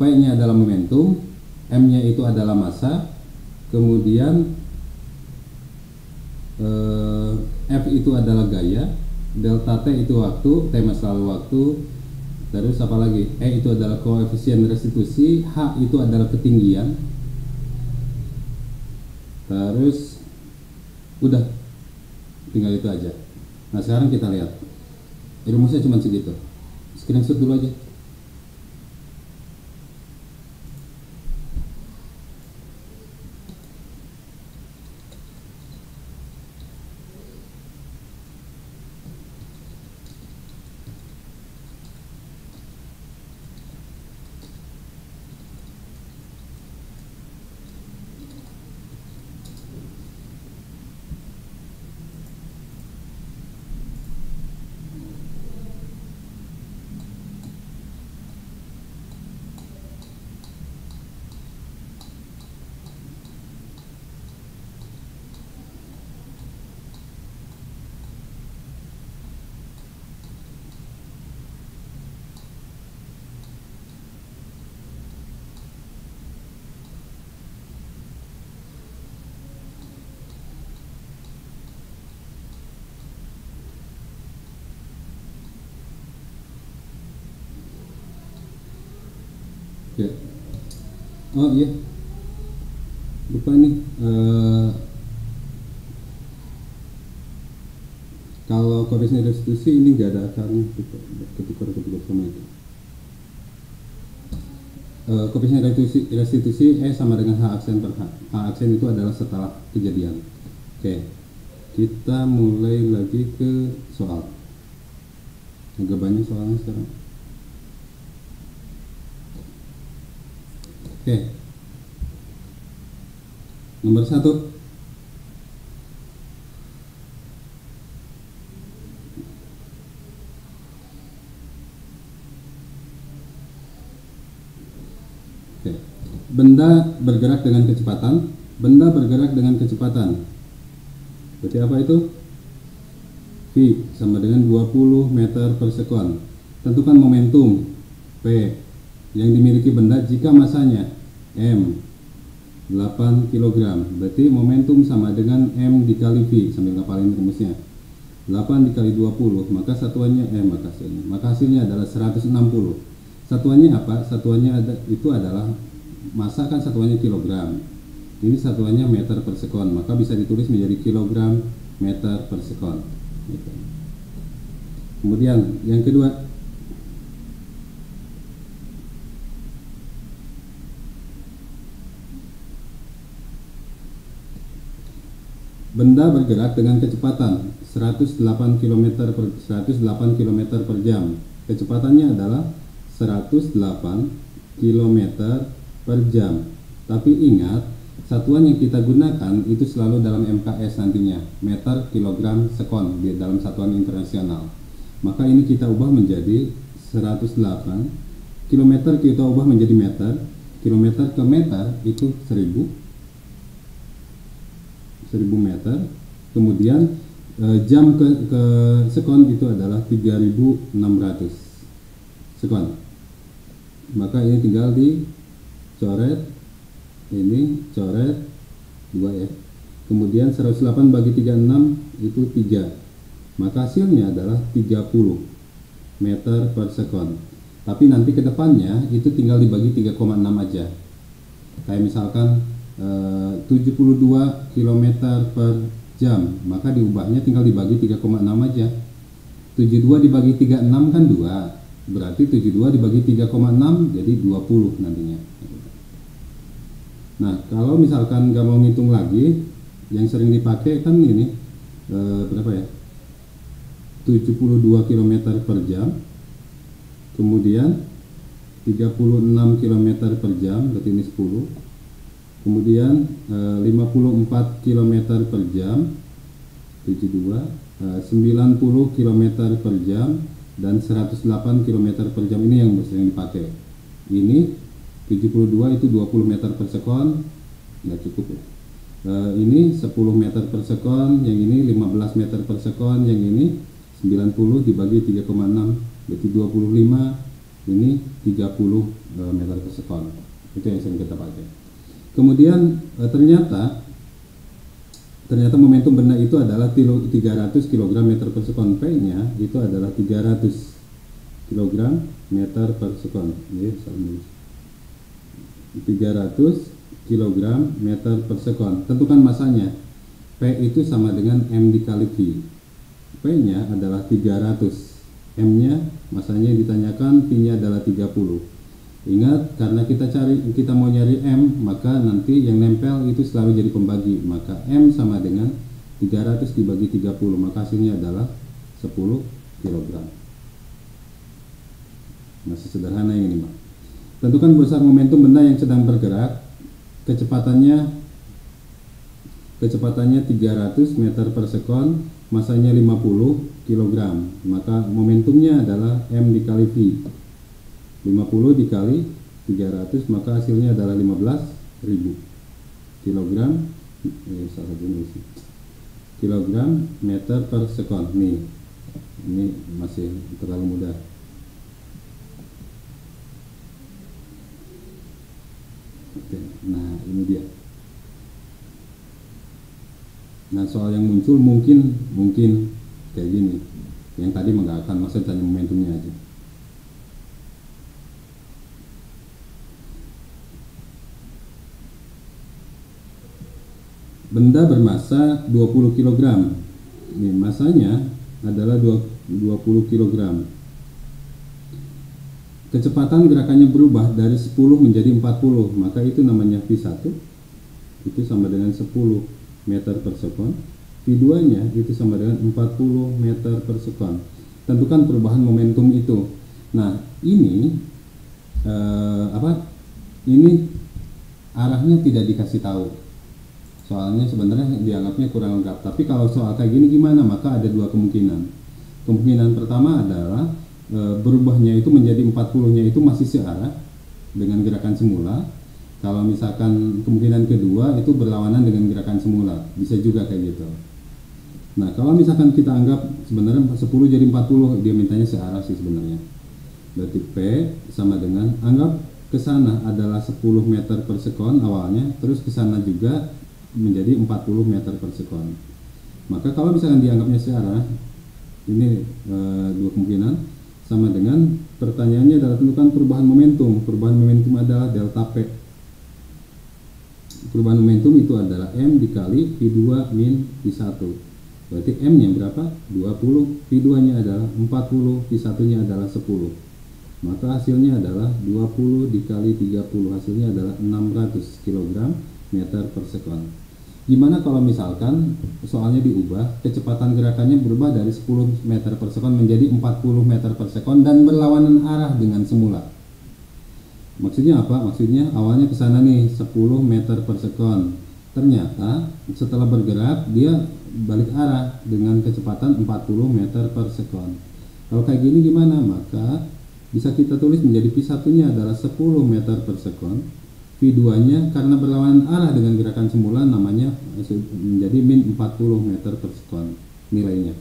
P-nya adalah momentum, M-nya itu adalah massa, kemudian F itu adalah gaya, delta T itu waktu, T selalu waktu, terus apa lagi? E itu adalah koefisien restitusi, H itu adalah ketinggian, terus udah, tinggal itu aja. Nah sekarang kita lihat, rumusnya cuma segitu, screenshot dulu aja. Ya. Oh iya, lupa nih. Kalau koefisien restitusi ini nggak ada akarnya, ketukar sama itu. Koefisien restitusi E sama dengan H aksen per H. H aksen itu adalah setelah kejadian. Oke, kita mulai lagi ke soal. Agak banyak soalnya sekarang. Oke, nomor 1. Oke. Benda bergerak dengan kecepatan. Benda bergerak dengan kecepatan. Berarti apa itu? V sama dengan 20 meter per sekon. Tentukan momentum P yang dimiliki benda jika masanya M 8 kg. Berarti momentum sama dengan M dikali V, sambil ngapalin rumusnya. 8 dikali 20, maka satuannya maka hasilnya adalah 160. Satuannya apa? Satuannya itu adalah massa, kan satuannya kilogram. Ini satuannya meter per sekon, maka bisa ditulis menjadi kilogram meter per sekon. Gitu. Kemudian yang kedua, benda bergerak dengan kecepatan 108 km per jam. Kecepatannya adalah 108 km per jam. Tapi ingat, satuan yang kita gunakan itu selalu dalam MKS nantinya, meter kilogram sekon di dalam satuan internasional. Maka ini kita ubah menjadi 108 km, kita ubah menjadi meter. Kilometer ke meter itu 1000 meter, kemudian jam ke sekon itu adalah 3600 sekon. Maka ini tinggal dicoret, ini coret 2 ya. Kemudian 108 bagi 36 itu 3. Maka hasilnya adalah 30 meter per sekon. Tapi nanti ke depannya itu tinggal dibagi 3,6 aja. Kayak misalkan 72 km per jam, maka diubahnya tinggal dibagi 3,6 aja. 72 dibagi 36 kan 2, berarti 72 dibagi 3,6 jadi 20 nantinya. Nah kalau misalkan nggak mau ngitung lagi, yang sering dipakai kan ini berapa ya, 72 km per jam, kemudian 36 km per jam, berarti ini 10. Kemudian 54 km per jam, 72, 90 km per jam, dan 108 km per jam. Ini yang sering dipakai. Ini 72 itu 20 meter per sekon, nggak cukup ya. Ini 10 meter per sekon, yang ini 15 meter per sekon, yang ini 90 dibagi 3,6 berarti 25, ini 30 meter per sekon. Itu yang sering kita pakai. Kemudian ternyata momentum benda itu adalah 300 kg meter per sekon. P nya itu adalah 300 kg meter per sekon. 300 kg meter per sekon. Tentukan masanya. P itu sama dengan M dikali V. P nya adalah 300, M nya masanya ditanyakan, V nya adalah 30. Ingat, karena kita mau nyari M, maka nanti yang nempel itu selalu jadi pembagi. Maka M sama dengan 300 dibagi 30, maka hasilnya adalah 10 kg. Masih sederhana yang ini, Pak. Tentukan besar momentum benda yang sedang bergerak. Kecepatannya 300 meter per sekon, masanya 50 kg. Maka momentumnya adalah M dikali V. 50 dikali 300, maka hasilnya adalah 15.000 kilogram kilogram meter per sekon. Nih, ini masih terlalu mudah. Oke, nah ini dia. Nah, soal yang muncul mungkin kayak gini. Yang tadi nggak akan, masa tanya momentumnya aja. Benda bermasa 20 kg. Ini masanya adalah 20 kg. Kecepatan gerakannya berubah dari 10 menjadi 40, maka itu namanya V1. Itu sama dengan 10 meter per sekon. V2-nya itu sama dengan 40 meter per sekon. Tentukan perubahan momentum itu. Nah, ini Ini arahnya tidak dikasih tahu. Soalnya sebenarnya dianggapnya kurang lengkap. Tapi kalau soal kayak gini gimana? Maka ada dua kemungkinan. Kemungkinan pertama adalah berubahnya itu menjadi 40-nya itu masih searah dengan gerakan semula. Kalau misalkan kemungkinan kedua itu berlawanan dengan gerakan semula, bisa juga kayak gitu. Nah, kalau misalkan kita anggap sebenarnya 10 jadi 40, dia mintanya searah sih sebenarnya. Berarti P sama dengan, anggap ke sana adalah 10 meter per sekon awalnya, terus ke sana juga menjadi 40 meter per sekon. Maka kalau misalkan dianggapnya searah, ini dua kemungkinan, sama dengan pertanyaannya adalah tentukan perubahan momentum. Perubahan momentum adalah delta P. Perubahan momentum itu adalah M dikali V2 min V1. Berarti M nya berapa? 20, V2 nya adalah 40, V1 nya adalah 10. Maka hasilnya adalah 20 dikali 30, hasilnya adalah 600 kg meter per sekon. Gimana kalau misalkan soalnya diubah, kecepatan gerakannya berubah dari 10 meter per sekon menjadi 40 meter per sekon dan berlawanan arah dengan semula. Maksudnya apa? Maksudnya awalnya ke sana nih 10 meter per sekon. Ternyata setelah bergerak dia balik arah dengan kecepatan 40 meter per sekon. Kalau kayak gini gimana? Maka bisa kita tulis menjadi V1-nya adalah 10 meter per sekon. V2-nya karena berlawanan arah dengan gerakan semula namanya menjadi min 40 meter per sekon nilainya.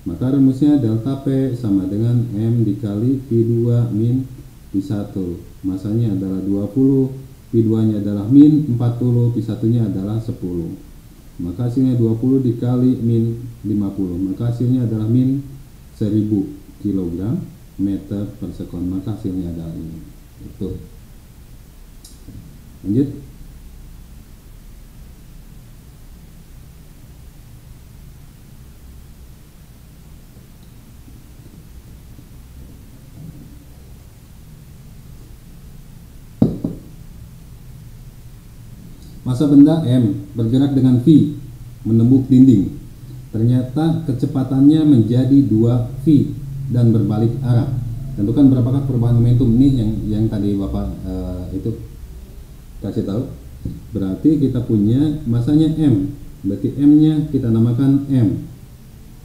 Maka rumusnya delta P sama dengan M dikali V2 min V1. Masanya adalah 20, V2-nya adalah min 40, V1-nya adalah 10. Maka hasilnya 20 dikali min 50. Maka hasilnya adalah min 1000 kg meter per sekon. Maka hasilnya adalah ini. Itu. Lanjut. Massa benda M bergerak dengan V menembus dinding. Ternyata kecepatannya menjadi 2V dan berbalik arah. Tentukan berapakah perubahan momentum. Nih yang tadi Bapak itu kasih tahu. Berarti kita punya masanya M. Berarti M-nya kita namakan M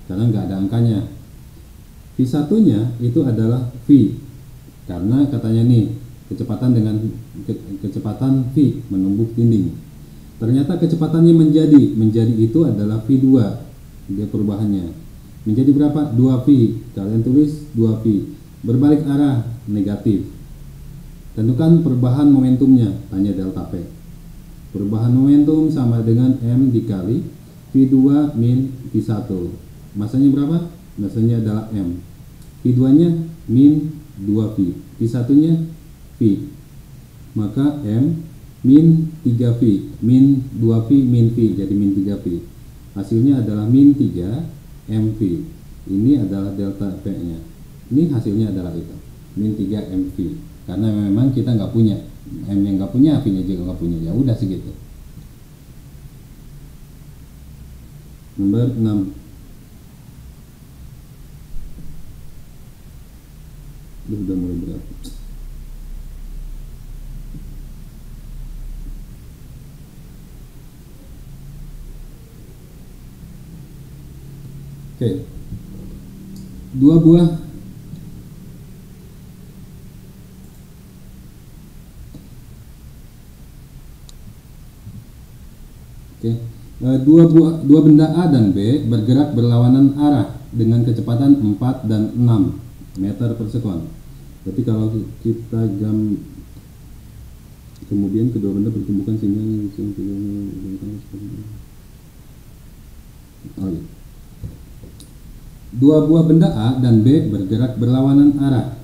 karena nggak ada angkanya. V1-nya itu adalah V karena katanya nih kecepatan dengan kecepatan V menumbuk dinding. Ternyata kecepatannya menjadi itu adalah V2. Dia perubahannya menjadi berapa? 2V. Kalian tulis 2V. Berbalik arah negatif. Tentukan perubahan momentumnya, tanya delta P. Perubahan momentum sama dengan M dikali V2 min V1. Masanya berapa? Masanya adalah M. V2-nya min 2V. V1-nya V. Maka M min 3V. Min 2V min V. Jadi min 3V. Hasilnya adalah min 3 MV. Ini adalah delta P-nya. Ini hasilnya adalah itu. Min 3 MV. Karena memang kita nggak punya. M yang nggak punya, V-nya juga nggak punya. Ya udah segitu. Nomor 6. Udah mulai berat. Oke. Dua buah dua benda A dan B bergerak berlawanan arah dengan kecepatan 4 dan 6 meter per sekon. Berarti kalau kita kemudian kedua benda bertumbukan sehingga dua buah benda A dan B bergerak berlawanan arah.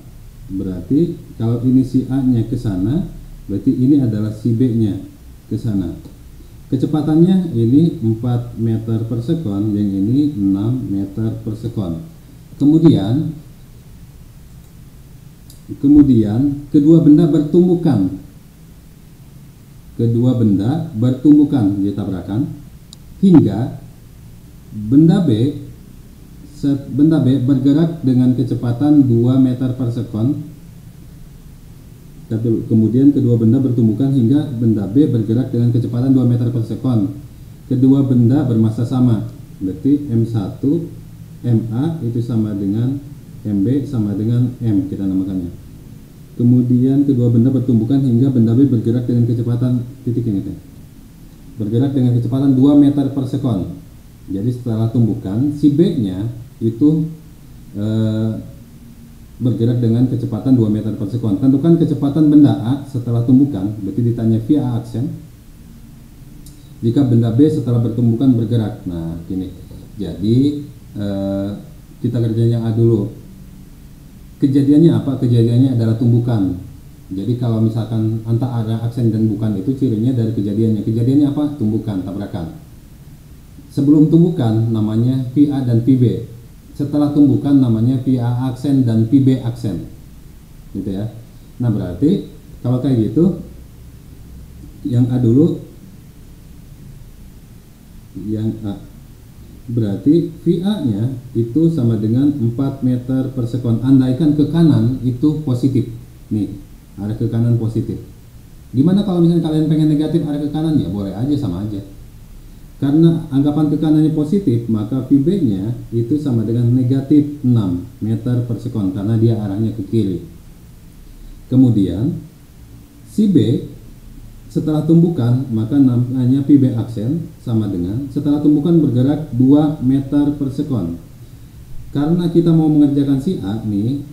Berarti kalau ini si A-nya ke sana, berarti ini adalah si B-nya ke sana. Kecepatannya ini 4 meter per sekon, yang ini 6 meter per sekon. Kemudian kedua benda bertumbukan ditabrakan hingga benda B bergerak dengan kecepatan 2 meter per sekon. Kemudian kedua benda bertumbukan hingga benda B bergerak dengan kecepatan 2 meter per sekon. Kedua benda bermassa sama. Berarti M1 MA itu sama dengan MB sama dengan M, kita namakannya. Kemudian kedua benda bertumbukan hingga benda B bergerak dengan kecepatan bergerak dengan kecepatan 2 meter per sekon. Jadi setelah tumbukan, si B-nya itu bergerak dengan kecepatan 2 meter per sekon. Tentukan kecepatan benda A setelah tumbukan, berarti ditanya via aksen. Jika benda B setelah bertumbukan bergerak. Nah, gini. Jadi kita kerjain yang A dulu. Kejadiannya apa? Kejadiannya adalah tumbukan. Jadi kalau misalkan antara aksen dan bukan itu cirinya dari kejadiannya. Kejadiannya apa? Tumbukan, tabrakan. Sebelum tumbukan namanya VA dan VB. Setelah tumbukan namanya VA aksen dan VB aksen, gitu ya. Nah berarti kalau kayak gitu, yang A dulu, yang A berarti VA-nya itu sama dengan 4 meter per sekon. Andaikan ke kanan itu positif, nih arah ke kanan positif. Gimana kalau misalnya kalian pengen negatif arah ke kanan? Ya boleh aja, sama aja. Karena anggapan ke kanannya positif, maka VB-nya itu sama dengan negatif 6 meter per sekon karena dia arahnya ke kiri. Kemudian si B setelah tumbukan, maka namanya VB aksen sama dengan setelah tumbukan bergerak 2 meter per sekon. Karena kita mau mengerjakan si A nih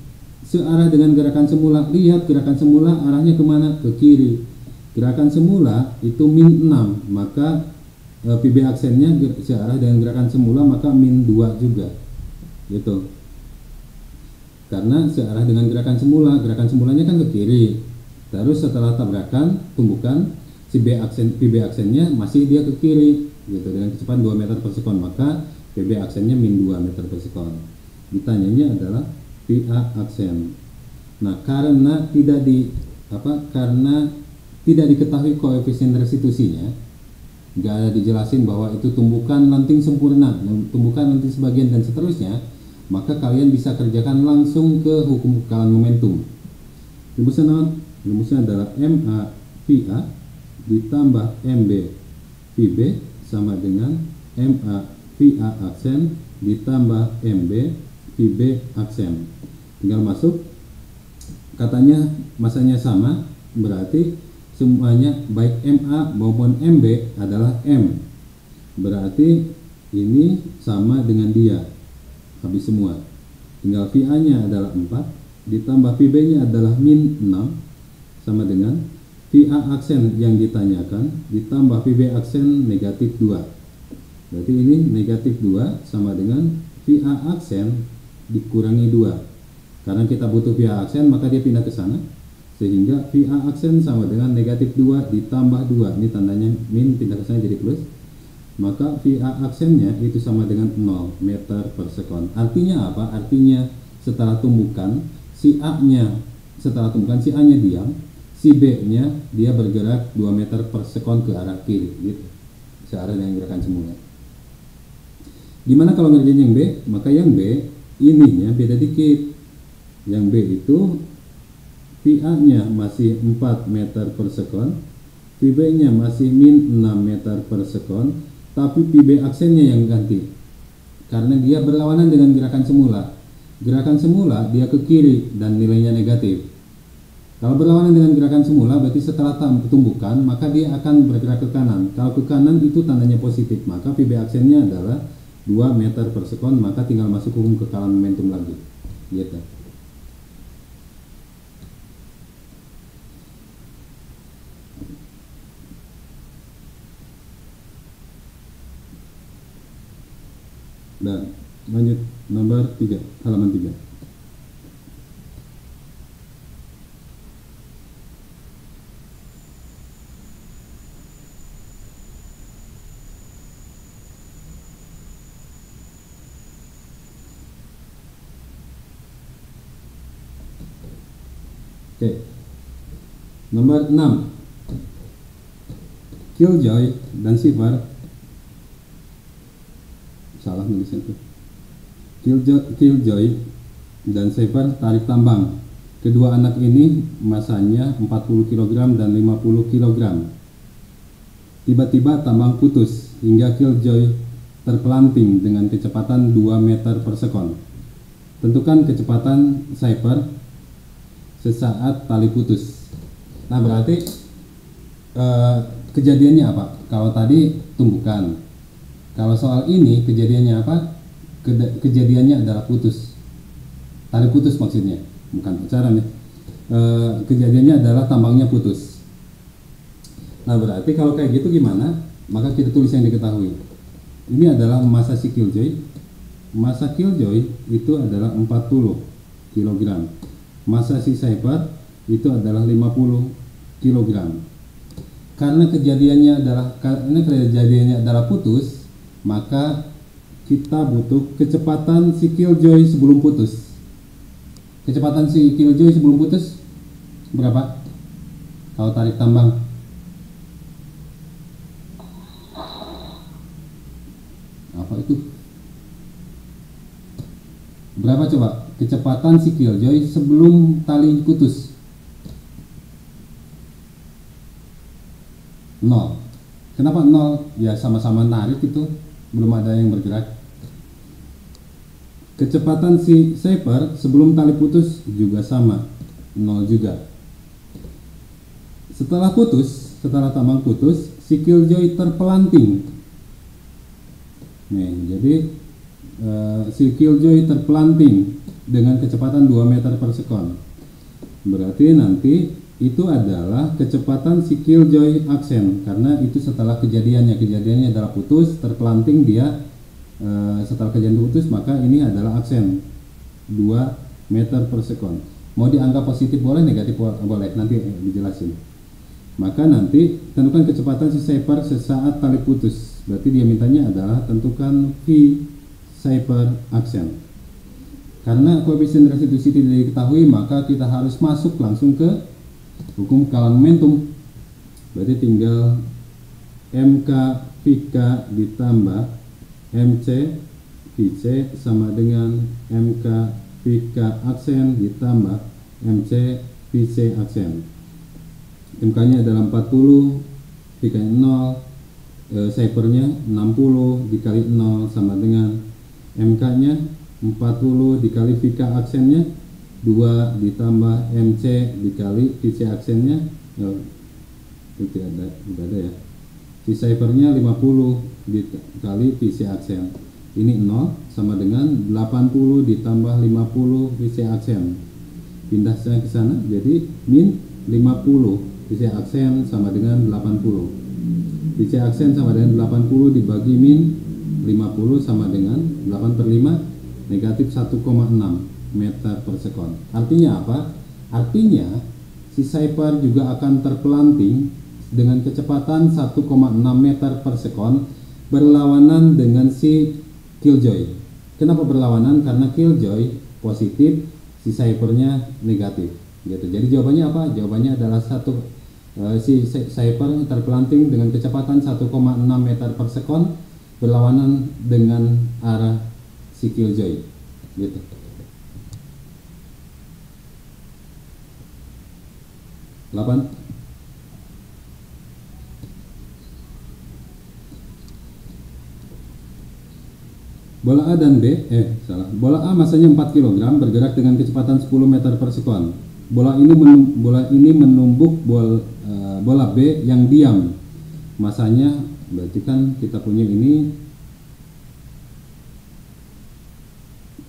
searah dengan gerakan semula. Lihat gerakan semula arahnya kemana? Ke kiri. Gerakan semula itu min 6, maka VB aksennya searah dengan gerakan semula, maka min 2 juga, gitu. Karena searah dengan gerakan semulanya kan ke kiri. Terus setelah tabrakan tumbukan, si VB aksennya masih dia ke kiri, gitu, dengan kecepatan 2 meter per sekon, maka VB aksennya min 2 meter per sekon. Ditanyanya adalah VA aksen. Nah, karena tidak diketahui koefisien restitusinya, nggak ada dijelasin bahwa itu tumbukan lanting sempurna, tumbukan lanting sebagian dan seterusnya, maka kalian bisa kerjakan langsung ke hukum kekalan momentum. Rumusnya naon? Rumusnya adalah MA VA ditambah MB VB sama dengan MA VA aksen ditambah MB VB aksen. Tinggal masuk, katanya masanya sama, berarti semuanya baik MA maupun MB adalah M. Berarti ini sama dengan dia, habis semua. Tinggal VA nya adalah 4 ditambah VB nya adalah min 6 sama dengan VA aksen yang ditanyakan ditambah VB aksen negatif 2. Berarti ini negatif 2 sama dengan VA aksen dikurangi 2. Karena kita butuh VA aksen maka dia pindah ke sana, sehingga VA aksen sama dengan negatif 2 ditambah 2. Ini tandanya min, pindah ke sana jadi plus. Maka VA aksennya itu sama dengan 0 meter per sekon. Artinya apa? Artinya setelah tumbukan, si A-nya setelah tumbukan, si A-nya diam, si B-nya dia bergerak 2 meter per sekon ke arah kiri, gitu. Searah dengan gerakan semula. Gimana kalau ngerjain yang B? Maka yang B ininya beda dikit. Yang B itu VA-nya masih 4 meter per sekon, VB-nya masih min 6 meter per sekon, tapi VB aksennya yang ganti. Karena dia berlawanan dengan gerakan semula. Gerakan semula dia ke kiri dan nilainya negatif. Kalau berlawanan dengan gerakan semula berarti setelah tumbukan maka dia akan bergerak ke kanan. Kalau ke kanan itu tandanya positif, maka VB aksennya adalah 2 meter per sekon, maka tinggal masuk hukum kekalan momentum lagi. Gitu. Dan lanjut nomor 3, halaman 3. Oke. Nomor 6. Killjoy dan Shiver. Salah nulisnya tuh. Killjoy dan Shiver tarik tambang. Kedua anak ini masanya 40 kg dan 50 kg. Tiba-tiba tambang putus hingga Killjoy terpelanting dengan kecepatan 2 meter per sekon. Tentukan kecepatan Shiver sesaat tali putus. Nah, berarti kejadiannya apa? Kalau tadi tumbukan. Kalau soal ini kejadiannya apa? Kejadiannya adalah putus. Tali putus maksudnya, bukan pacaran ya. Kejadiannya adalah tambangnya putus. Nah, berarti kalau kayak gitu gimana? Maka kita tulis yang diketahui. Ini adalah massa si Killjoy. Massa Killjoy itu adalah 40 kg. Massa si Shiver itu adalah 50 kg. Karena kejadiannya adalah putus, maka kita butuh kecepatan si Killjoy sebelum putus. Kecepatan si Killjoy sebelum putus berapa? Kalau tarik tambang. Apa itu? Berapa coba? Kecepatan si Killjoy sebelum tali putus. 0. Kenapa 0? Ya sama-sama narik itu, belum ada yang bergerak. Kecepatan si Shiver sebelum tali putus juga sama, 0 juga. Setelah tambang putus, si Killjoy terpelanting. Nih, jadi si Killjoy terpelanting dengan kecepatan 2 meter per sekon. Berarti nanti itu adalah kecepatan si Killjoy aksen, karena itu setelah kejadiannya adalah putus, terpelanting dia. Setelah kejadian putus, maka ini adalah aksen 2 meter per sekon. Mau dianggap positif boleh, negatif boleh, nanti dijelasin. Maka nanti tentukan kecepatan si Shiver sesaat tali putus. Berarti dia mintanya adalah tentukan V Shiver aksen. Karena koefisien restitusi tidak diketahui, maka kita harus masuk langsung ke hukum kekalan momentum. Berarti tinggal MK VK ditambah MC VC sama dengan MK VK aksen ditambah MC VC aksen. MK nya adalah 40, VK nya 0, ciphernya 60 dikali 0 sama dengan MK nya 40 dikali VK aksennya 2 ditambah MC dikali VC aksennya itu ada ya. Si ciphernya 50 dikali VC aksen. Ini 0 sama dengan 80 ditambah 50 VC aksen. Pindah saya ke sana jadi min 50 VC aksen sama dengan 80. VC aksen sama dengan 80 dibagi min 50 sama dengan 8/5 negatif 1,6 meter per sekon. Artinya apa? Artinya si cipher juga akan terpelanting dengan kecepatan 1,6 meter per sekon berlawanan dengan si killjoy. Kenapa berlawanan? Karena killjoy positif, si ciphernya negatif. Gitu. Jadi jawabannya apa? Jawabannya adalah si cipher terpelanting dengan kecepatan 1,6 meter per sekon berlawanan dengan arah si killjoy. Gitu. Bola A dan B, bola A masanya 4 kg bergerak dengan kecepatan 10 meter per sekon. Bola ini menumbuk bola B yang diam. Masanya berarti kan kita punya ini,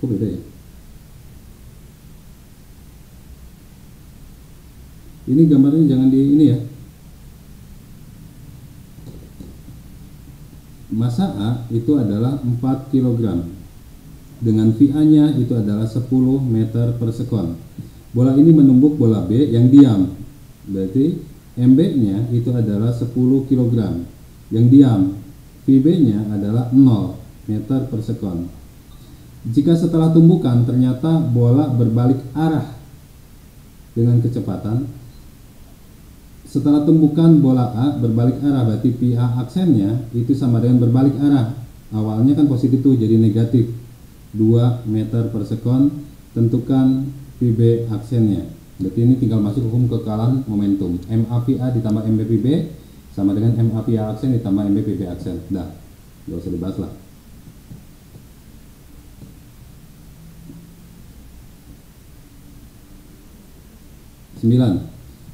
kok beda ya? Ini gambarnya jangan di ini ya. Masa A itu adalah 4 kg dengan VA nya itu adalah 10 meter per sekon. Bola ini menumbuk bola B yang diam, berarti MB nya itu adalah 10 kg yang diam, VB nya adalah 0 meter per sekon. Jika setelah tumbukan ternyata bola berbalik arah dengan kecepatan, setelah tumbukan bola A berbalik arah, berarti PA aksennya itu sama dengan berbalik arah. Awalnya kan positif tuh, jadi negatif 2 meter per sekon. Tentukan PB aksennya. Berarti ini tinggal masuk hukum kekalahan momentum. MAPA ditambah MBPB sama dengan MAPA aksen ditambah MBPB aksen. Dah, gak usah dibahas lah.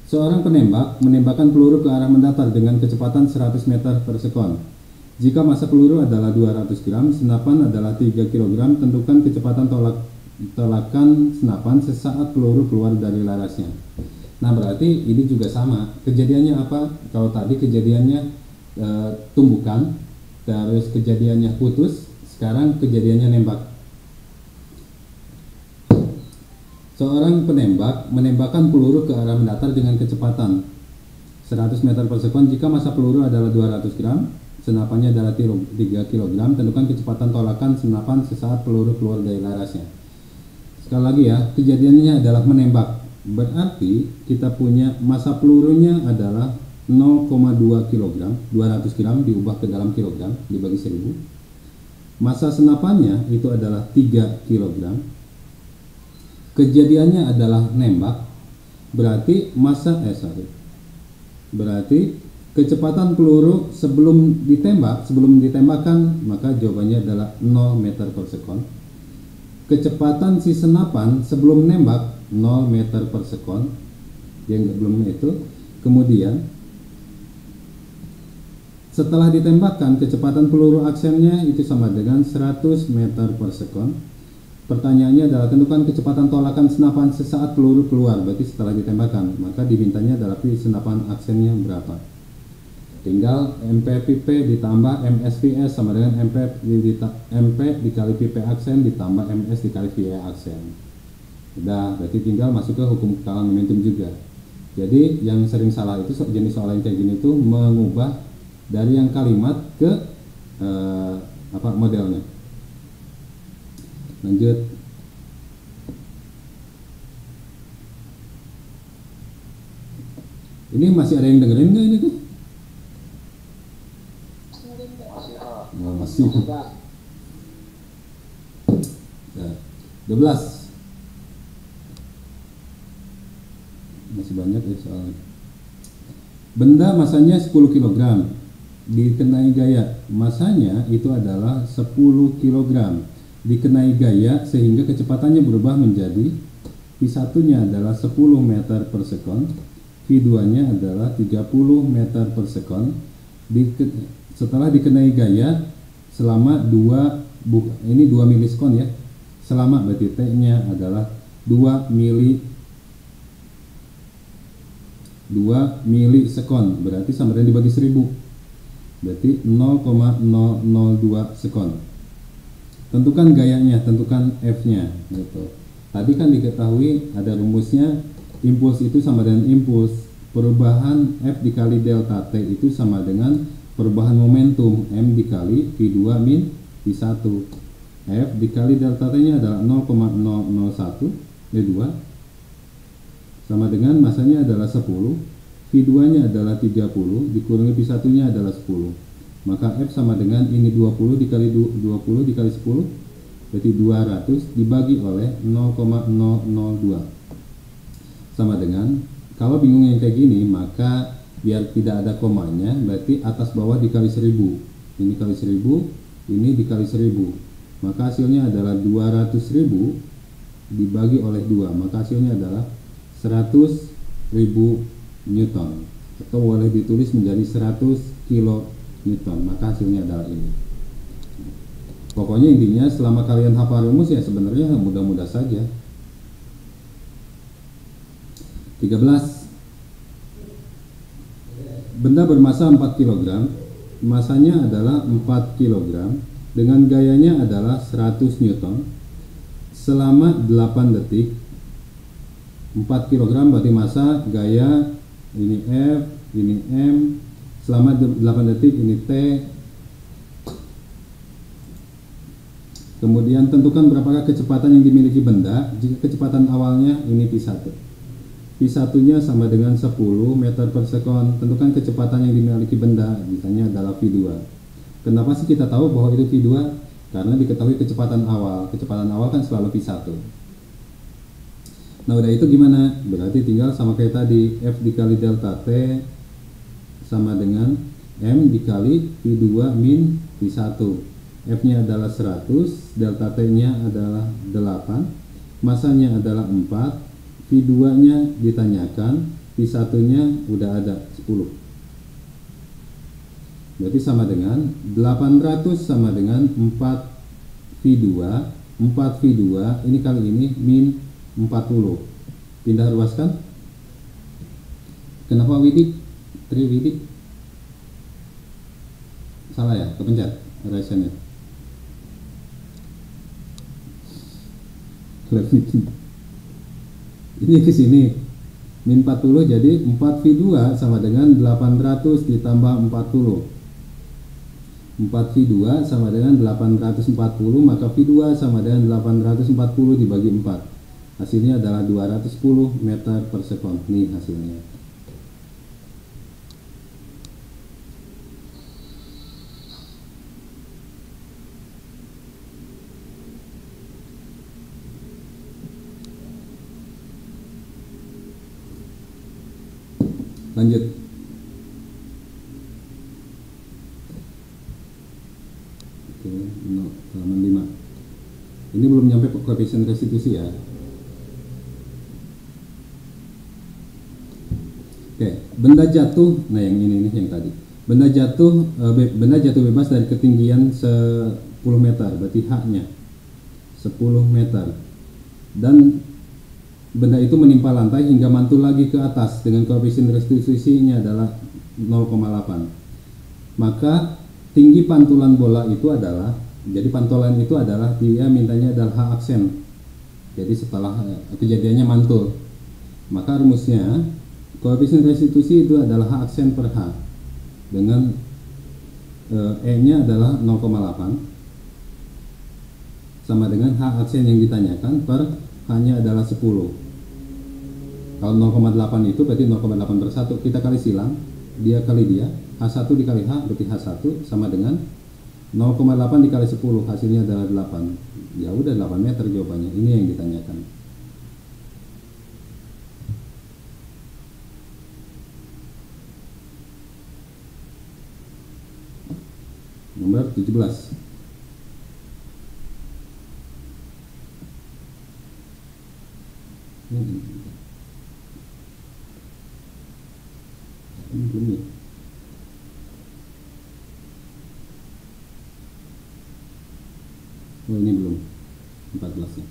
Seorang penembak menembakkan peluru ke arah mendatar dengan kecepatan 100 meter per sekon. Jika massa peluru adalah 200 gram, senapan adalah 3 kg, tentukan kecepatan tolakan senapan sesaat peluru keluar dari larasnya. Nah, berarti ini juga sama. Kejadiannya apa? Kalau tadi kejadiannya tumbukan, terus kejadiannya putus, sekarang kejadiannya nembak. Seorang penembak menembakkan peluru ke arah mendatar dengan kecepatan 100 meter per sekon. Jika massa peluru adalah 200 gram, senapannya adalah 3 kg, tentukan kecepatan tolakan senapan sesaat peluru keluar dari larasnya. Sekali lagi ya, kejadiannya adalah menembak. Berarti kita punya massa pelurunya adalah 0,2 kg, 200 gram diubah ke dalam kilogram dibagi 1000. Massa senapannya itu adalah 3 kg. Kejadiannya adalah nembak, berarti berarti kecepatan peluru sebelum ditembakkan, maka jawabannya adalah 0 meter per sekon. Kecepatan si senapan sebelum nembak 0 meter per sekon, yang belum itu. Kemudian setelah ditembakkan, kecepatan peluru aksennya itu sama dengan 100 meter per sekon. Pertanyaannya adalah tentukan kecepatan tolakan senapan sesaat peluru keluar, berarti setelah ditembakkan. Maka dimintanya adalah senapan aksennya berapa. Tinggal MPPP ditambah MSVS sama dengan MP dikali PP aksen ditambah MS dikali VA aksen. Udah, berarti tinggal masuk ke hukum kekalahan momentum juga. Jadi yang sering salah itu jenis soal yang kayak gini itu mengubah dari yang kalimat ke modelnya. Lanjut. Ini masih ada yang dengerin nggak ini tuh? Oh, masih. 12. Masih banyak ya soalnya. Benda masanya 10 kg dikenai gaya. Masanya itu adalah 10 kg dikenai gaya sehingga kecepatannya berubah menjadi V1-nya adalah 10 meter per sekon, V2-nya adalah 30 meter per sekon. Setelah dikenai gaya selama 2 milisekon ya. Selama berarti T-nya adalah 2 milisekon, berarti sama dengan dibagi 1000, berarti 0,002 sekon. Tentukan gayanya, tentukan F-nya gitu. Tadi kan diketahui ada rumusnya, impuls itu sama dengan impuls perubahan F dikali delta T itu sama dengan perubahan momentum M dikali V2 min V1. F dikali delta T nya adalah 0,001 V2 sama dengan masanya adalah 10, V2 nya adalah 30 dikurangi V1 nya adalah 10, maka F sama dengan ini 20 dikali 20 dikali 10 berarti 200 dibagi oleh 0,002 sama dengan, kalau bingung yang kayak gini maka biar tidak ada komanya berarti atas bawah dikali 1000, ini kali 1000, ini dikali 1000, maka hasilnya adalah 200.000 dibagi oleh 2, maka hasilnya adalah 100.000 Newton, atau boleh ditulis menjadi 100 kilo Newton, maka hasilnya adalah ini. Pokoknya intinya selama kalian hafal rumus ya sebenarnya mudah-mudah saja. 13. Benda bermasa 4 kg, masanya adalah 4 kg dengan gayanya adalah 100 Newton selama 8 detik. 4 kg berarti massa, gaya, ini F, ini M, selama 8 detik, ini T. Kemudian tentukan berapakah kecepatan yang dimiliki benda jika kecepatan awalnya ini V1. V1 nya sama dengan 10 meter per sekon. Tentukan kecepatan yang dimiliki benda, misalnya adalah V2. Kenapa sih kita tahu bahwa itu V2? Karena diketahui kecepatan awal. Kecepatan awal kan selalu V1. Nah udah itu gimana? Berarti tinggal sama kayak tadi, F dikali delta T sama dengan M dikali V2 min V1. F nya adalah 100, delta T nya adalah 8, masanya adalah 4, V2 nya ditanyakan, V1 nya udah ada 10. Berarti sama dengan 800 sama dengan 4 V2, 4 V2 ini kali ini min 40. Pindah ruaskan. Kenapa Widi? Tri Widi? Salah ya, kepencet erasernya. Ini ke sini. Min 40 jadi 4 V2 sama dengan 800 ditambah 40. 4 V2 sama dengan 840, maka V2 sama dengan 840 dibagi 4. Hasilnya adalah 210 meter per sekon. Nih hasilnya. Lanjut. Oke, halaman 5. Ini belum nyampe koefisien restitusi ya. Oke, benda jatuh, nah yang ini nih yang tadi. Benda jatuh bebas dari ketinggian 10 meter, berarti H-nya 10 meter. Dan benda itu menimpa lantai hingga mantul lagi ke atas dengan koefisien restitusinya adalah 0,8. Maka tinggi pantulan bola itu adalah, jadi pantulan itu adalah dia mintanya adalah H aksen. Jadi setelah kejadiannya mantul, maka rumusnya koefisien restitusi itu adalah H aksen per H dengan E-nya adalah 0,8 sama dengan H aksen yang ditanyakan per H-nya adalah 10. Kalau 0,8 itu berarti 0,8 per 1, kita kali silang, dia kali dia, H1 dikali H berarti H1 sama dengan 0,8 dikali 10, hasilnya adalah 8. Ya udah 8 meter jawabannya. Ini yang ditanyakan. Nomor 17. Ini belum ya? Oh ini belum. 14 ya.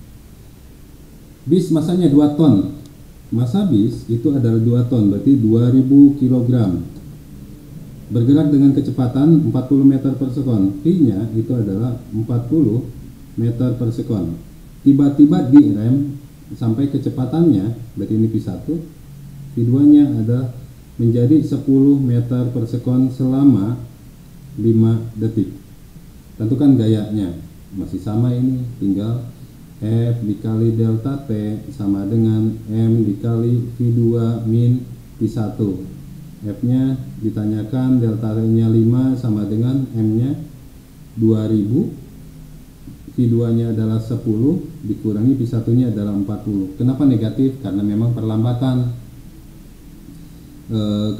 Bis masanya 2 ton. Masa bis itu adalah 2 ton, berarti 2000 kg. Bergerak dengan kecepatan 40 meter per sekon. V-nya itu adalah 40 meter per sekon. Tiba-tiba direm sampai kecepatannya, berarti ini V1, V2-nya ada menjadi 10 meter per sekon selama 5 detik. Tentukan gayanya. Masih sama ini, tinggal F dikali delta T sama dengan M dikali V2 min V1. F-nya ditanyakan, delta T-nya 5 sama dengan M-nya 2000, V2-nya adalah 10 dikurangi V1-nya adalah 40. Kenapa negatif? Karena memang perlambatan.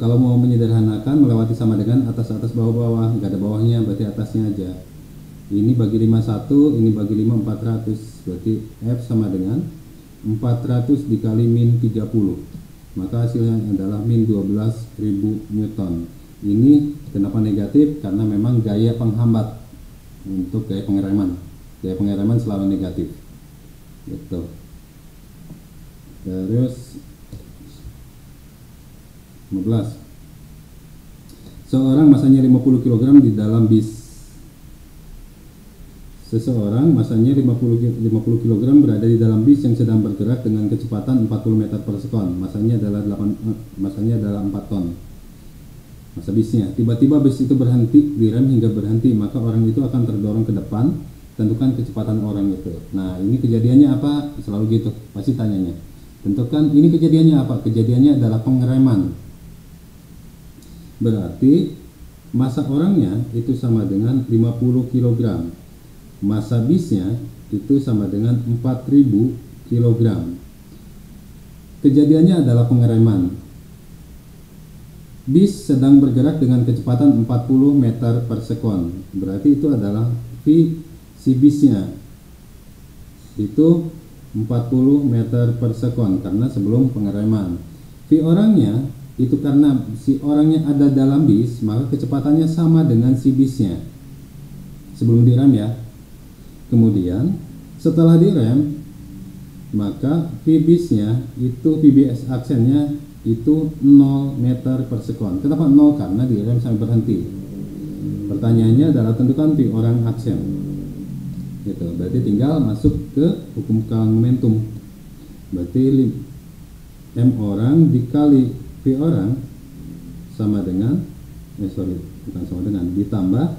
Kalau mau menyederhanakan, melewati sama dengan atas-atas bawah-bawah, nggak ada bawahnya, berarti atasnya aja. Ini bagi 51, ini bagi 5 400, berarti F sama dengan 400 dikali min 30, maka hasilnya adalah min 12.000 Newton. Ini kenapa negatif? Karena memang gaya penghambat untuk gaya pengereman. Gaya pengereman selalu negatif gitu. Terus 15. Seorang masanya 50 kg di dalam bis. Seseorang masanya 50 kg berada di dalam bis yang sedang bergerak dengan kecepatan 40 meter per sekon. Masanya adalah 4 ton. Masa bisnya. Tiba-tiba bis itu berhenti, direm hingga berhenti, maka orang itu akan terdorong ke depan. Tentukan kecepatan orang itu. Nah, ini kejadiannya apa? Selalu gitu, pasti tanyanya. Tentukan ini kejadiannya apa? Kejadiannya adalah pengereman. Berarti massa orangnya itu sama dengan 50 kg. Massa bisnya itu sama dengan 4000 kg. Kejadiannya adalah pengereman. Bis sedang bergerak dengan kecepatan 40 meter per sekon. Berarti itu adalah V si bisnya itu 40 meter per sekon karena sebelum pengereman. V orangnya itu karena si orangnya ada dalam bis, maka kecepatannya sama dengan si bisnya sebelum direm ya. Kemudian setelah direm, maka V bisnya itu VBS aksennya itu 0 meter per sekon. Kenapa 0? Karena direm sampai berhenti. Pertanyaannya adalah tentukan V orang aksen. Gitu. Berarti tinggal masuk ke hukum kalang momentum. Berarti M orang dikali V orang sama dengan ditambah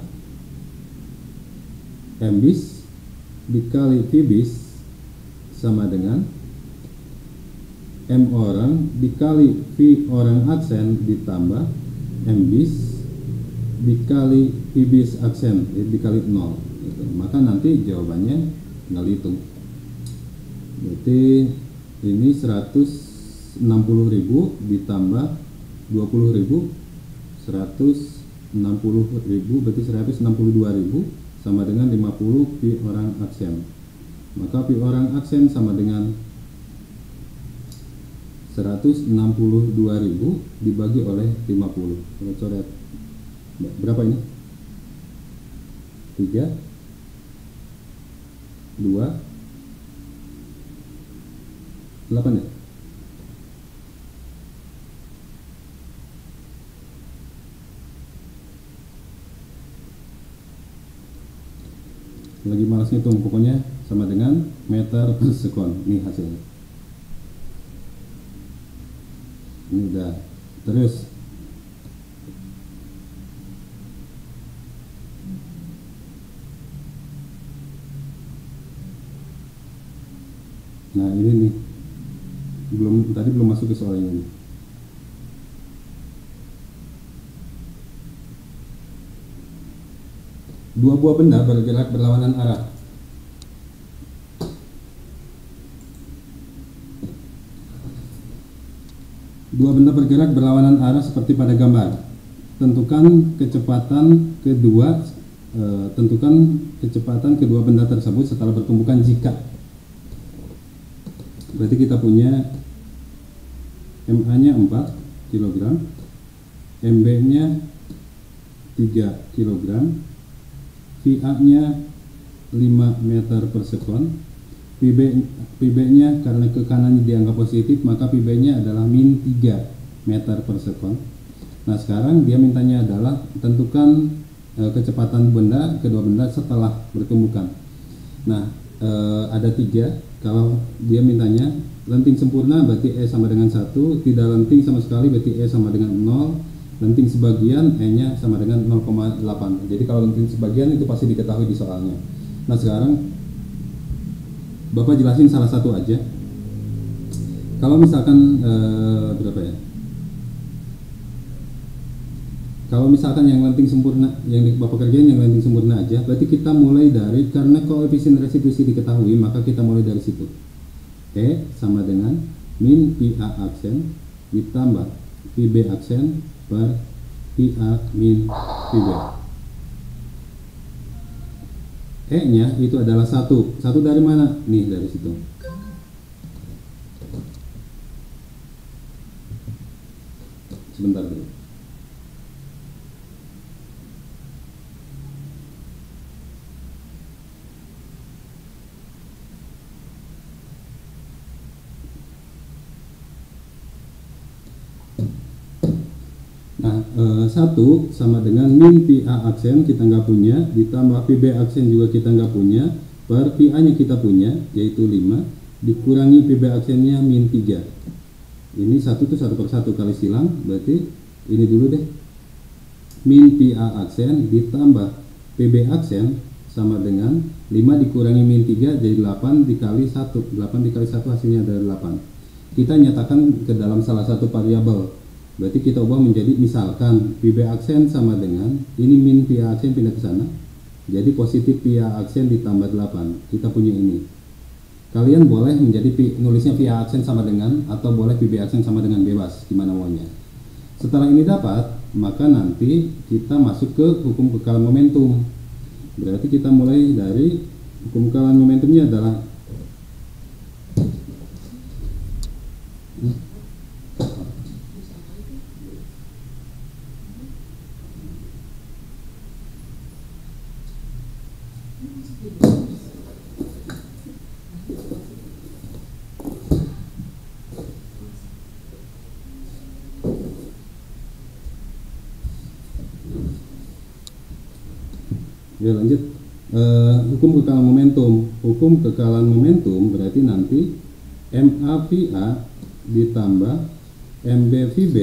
M bis dikali V bis sama dengan M orang dikali V orang aksen ditambah M bis dikali V bis aksen dikali 0 gitu. Maka nanti jawabannya tinggal hitung. Berarti ini 160.000 ditambah 20.000, 160.000 berarti 162.000 sama dengan 50 V orang aksen. Maka V orang aksen sama dengan 162.000 dibagi oleh 50. Coret. Berapa ini? 3 2 8 ya? Lagi malas ngitung, pokoknya sama dengan meter per sekon. Ini hasilnya. Ini udah. Terus nah ini nih, tadi belum masuk ke soal ini. Dua buah benda bergerak berlawanan arah. dua benda bergerak berlawanan arah seperti pada gambar. Tentukan kecepatan kedua benda tersebut setelah bertumbukan jika. Berarti kita punya MA-nya 4 kg, MB-nya 3 kg, VA-nya 5 meter per sekon, PB-nya karena ke kanan dianggap positif, maka PB-nya adalah min 3 meter per sekon. Nah, sekarang dia mintanya adalah tentukan kecepatan kedua benda setelah bertumbukan. Nah, ada 3. Kalau dia mintanya lenting sempurna berarti E sama dengan 1, tidak lenting sama sekali berarti E sama dengan 0, lenting sebagian E-nya sama dengan 0,8. Jadi kalau lenting sebagian itu pasti diketahui di soalnya. Nah, sekarang Bapak jelasin salah satu aja. Kalau misalkan berapa ya? Kalau misalkan yang lenting sempurna, yang Bapak kerjain yang lenting sempurna aja, berarti kita mulai dari, karena koefisien restitusi diketahui, maka kita mulai dari situ. E sama dengan min PA aksen ditambah PB aksen per PA min PB. E-nya itu adalah 1. 1 dari mana? Nih, dari situ. Sebentar dulu. Nah, 1 sama dengan min PA aksen kita nggak punya, ditambah PB aksen juga kita nggak punya, per PA nya kita punya yaitu 5, dikurangi PB aksennya min 3. Ini 1 tuh 1 per 1 kali silang, berarti ini dulu deh, min PA aksen ditambah PB aksen sama dengan 5 dikurangi min 3 jadi 8 dikali 1. 8 dikali 1 hasilnya adalah 8. Kita nyatakan ke dalam salah satu variabel. Berarti kita ubah menjadi misalkan PB aksen sama dengan ini min PA aksen pindah ke sana. Jadi positif PA aksen ditambah 8. Kita punya ini. Kalian boleh menjadi nulisnya PA aksen sama dengan atau boleh PB aksen sama dengan, bebas gimana maunya. Setelah ini dapat, maka nanti kita masuk ke hukum kekalan momentum. Berarti kita mulai dari hukum kekalan momentumnya adalah ya lanjut. Hukum kekalan momentum. Hukum kekalan momentum berarti nanti MA VA ditambah MB VB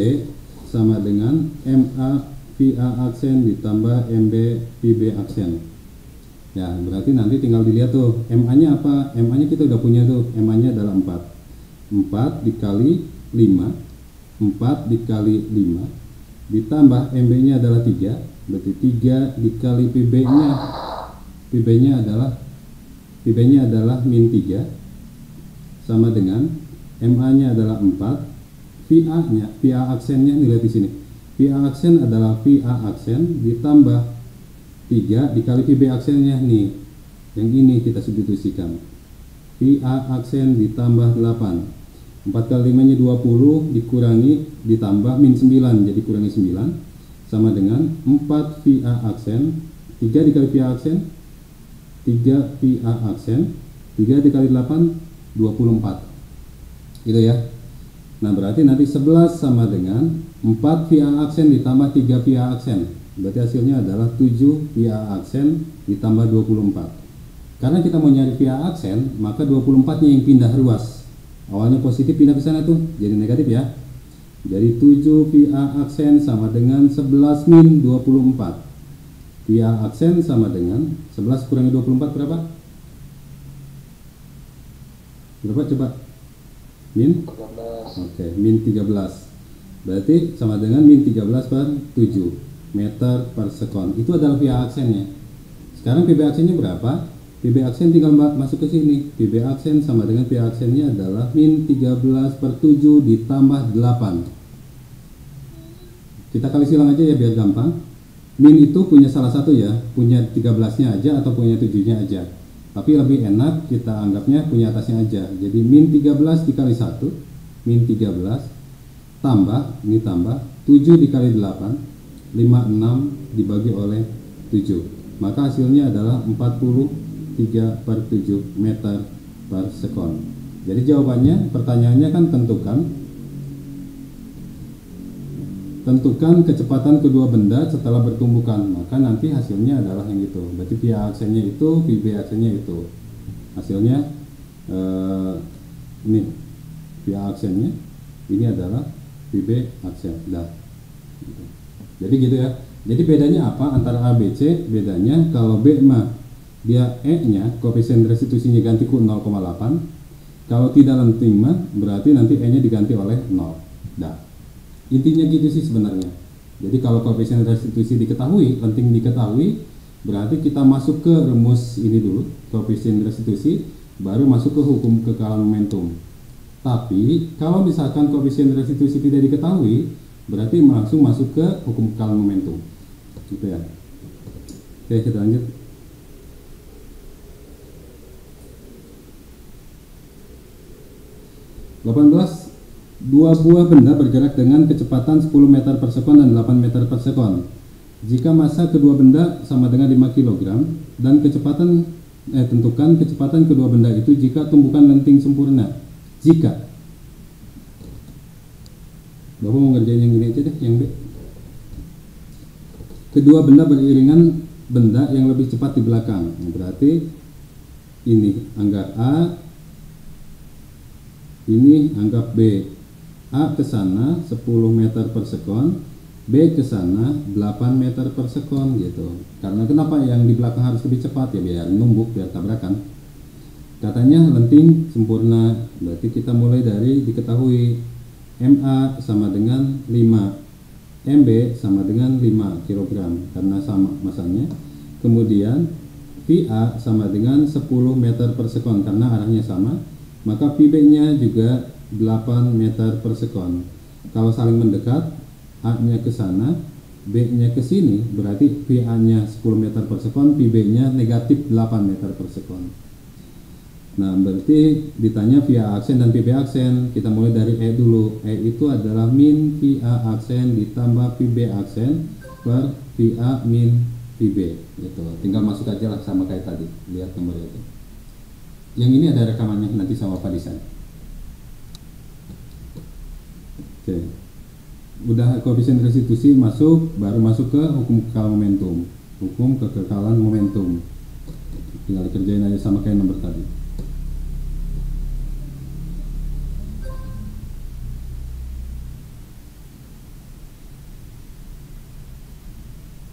sama dengan MA VA aksen ditambah MB VB aksen. Ya, berarti nanti tinggal dilihat tuh MA-nya apa. MA-nya kita udah punya tuh. MA-nya adalah 4. 4 dikali 5. 4 dikali 5 ditambah MB-nya adalah 3. Berarti 3 dikali PB-nya. PB-nya adalah min 3 sama dengan MA-nya adalah 4. VA aksennya dilihat di sini. VA aksen adalah VA aksen ditambah 3 dikali PB aksennya nih. Yang ini kita substitusikan. VA aksen ditambah 8. 4 kali 5 nya 20 dikurangi ditambah min 9 jadi kurangi 9 sama dengan 4 VA aksen, 3 dikali VA aksen, 3 VA aksen, 3 dikali 8, 24. Gitu ya. Nah, berarti nanti 11 sama dengan 4 VA aksen ditambah 3 VA aksen. Berarti hasilnya adalah 7 VA aksen ditambah 24. Karena kita mau nyari VA aksen, maka 24-nya yang pindah ruas. Awalnya positif pindah ke sana tuh, jadi negatif ya. Jadi 7 VA aksen sama dengan 11 min 24. VA aksen sama dengan 11 kurangi 24 berapa? Berapa coba? Min? 13. Oke, min 13. Berarti sama dengan min 13 per 7 meter per sekon. Itu adalah VA aksennya. Sekarang PB aksennya berapa? PB aksen tinggal masuk ke sini. PB aksen sama dengan VA aksennya adalah min 13 per 7 ditambah 8. Kita kali silang aja ya biar gampang. Min itu punya salah satu ya, punya 13-nya aja atau punya 7-nya aja. Tapi lebih enak kita anggapnya punya atasnya aja. Jadi min 13 dikali 1, min 13 tambah, ini tambah 7 dikali 8, 56 dibagi oleh 7. Maka hasilnya adalah 43/7 meter per sekon. Jadi jawabannya, pertanyaannya kan tentukan kecepatan kedua benda setelah bertumbukan. Maka nanti hasilnya adalah yang itu. Berarti via aksennya itu, VB aksennya itu. Hasilnya ini via aksennya, ini adalah VB aksen. Dah. Jadi gitu ya. Jadi bedanya apa antara A, B, C? Bedanya kalau B mah dia E-nya, koefisien restitusinya ganti ku 0,8. Kalau tidak lenting mah berarti nanti E-nya diganti oleh 0. Dah. Intinya gitu sih sebenarnya. Jadi kalau koefisien restitusi diketahui, lenting diketahui, berarti kita masuk ke rumus ini dulu, koefisien restitusi, baru masuk ke hukum kekalahan momentum. Tapi kalau misalkan koefisien restitusi tidak diketahui, berarti langsung masuk ke hukum kekalahan momentum. Gitu ya. Oke, kita lanjut. Dua buah benda bergerak dengan kecepatan 10 meter per sekon dan 8 meter per sekon. Jika massa kedua benda sama dengan 5 kg dan tentukan kecepatan kedua benda itu jika tumbukan lenting sempurna. Jika Bapak mau ngerjain yang ini aja deh, yang B. Kedua benda beriringan benda yang lebih cepat di belakang. Berarti ini anggap A, ini anggap B. A ke sana 10 meter per sekon, B ke sana 8 meter per sekon gitu. Karena kenapa yang di belakang harus lebih cepat ya, biar numbuk, biar tabrakan. Katanya lenting sempurna, berarti kita mulai dari diketahui MA sama dengan 5, MB sama dengan 5 kg karena sama masanya. Kemudian VA sama dengan 10 meter per sekon karena arahnya sama. Maka VB-nya juga 8 meter per sekon. Kalau saling mendekat, A-nya ke sana, B-nya ke sini, berarti VA-nya 10 meter per sekon, VB-nya negatif 8 meter per sekon. Nah, berarti ditanya via aksen dan VB aksen. Kita mulai dari E dulu. E itu adalah min VA aksen ditambah VB aksen per VA min VB. Gitu. Tinggal masuk aja lah sama kayak tadi. Lihat nomor itu. Yang ini ada rekamannya nanti sama Pak Disan. Oke. Udah koefisien restitusi masuk, baru masuk ke hukum kekalahan momentum. Hukum kekekalan momentum. Tinggal dikerjain aja sama kayak nomor tadi.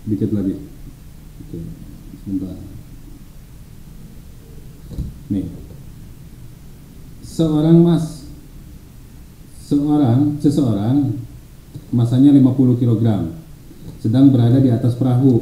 Dikit lagi. Oke. Sebentar. Nih. Seseorang massanya 50 kg sedang berada di atas perahu.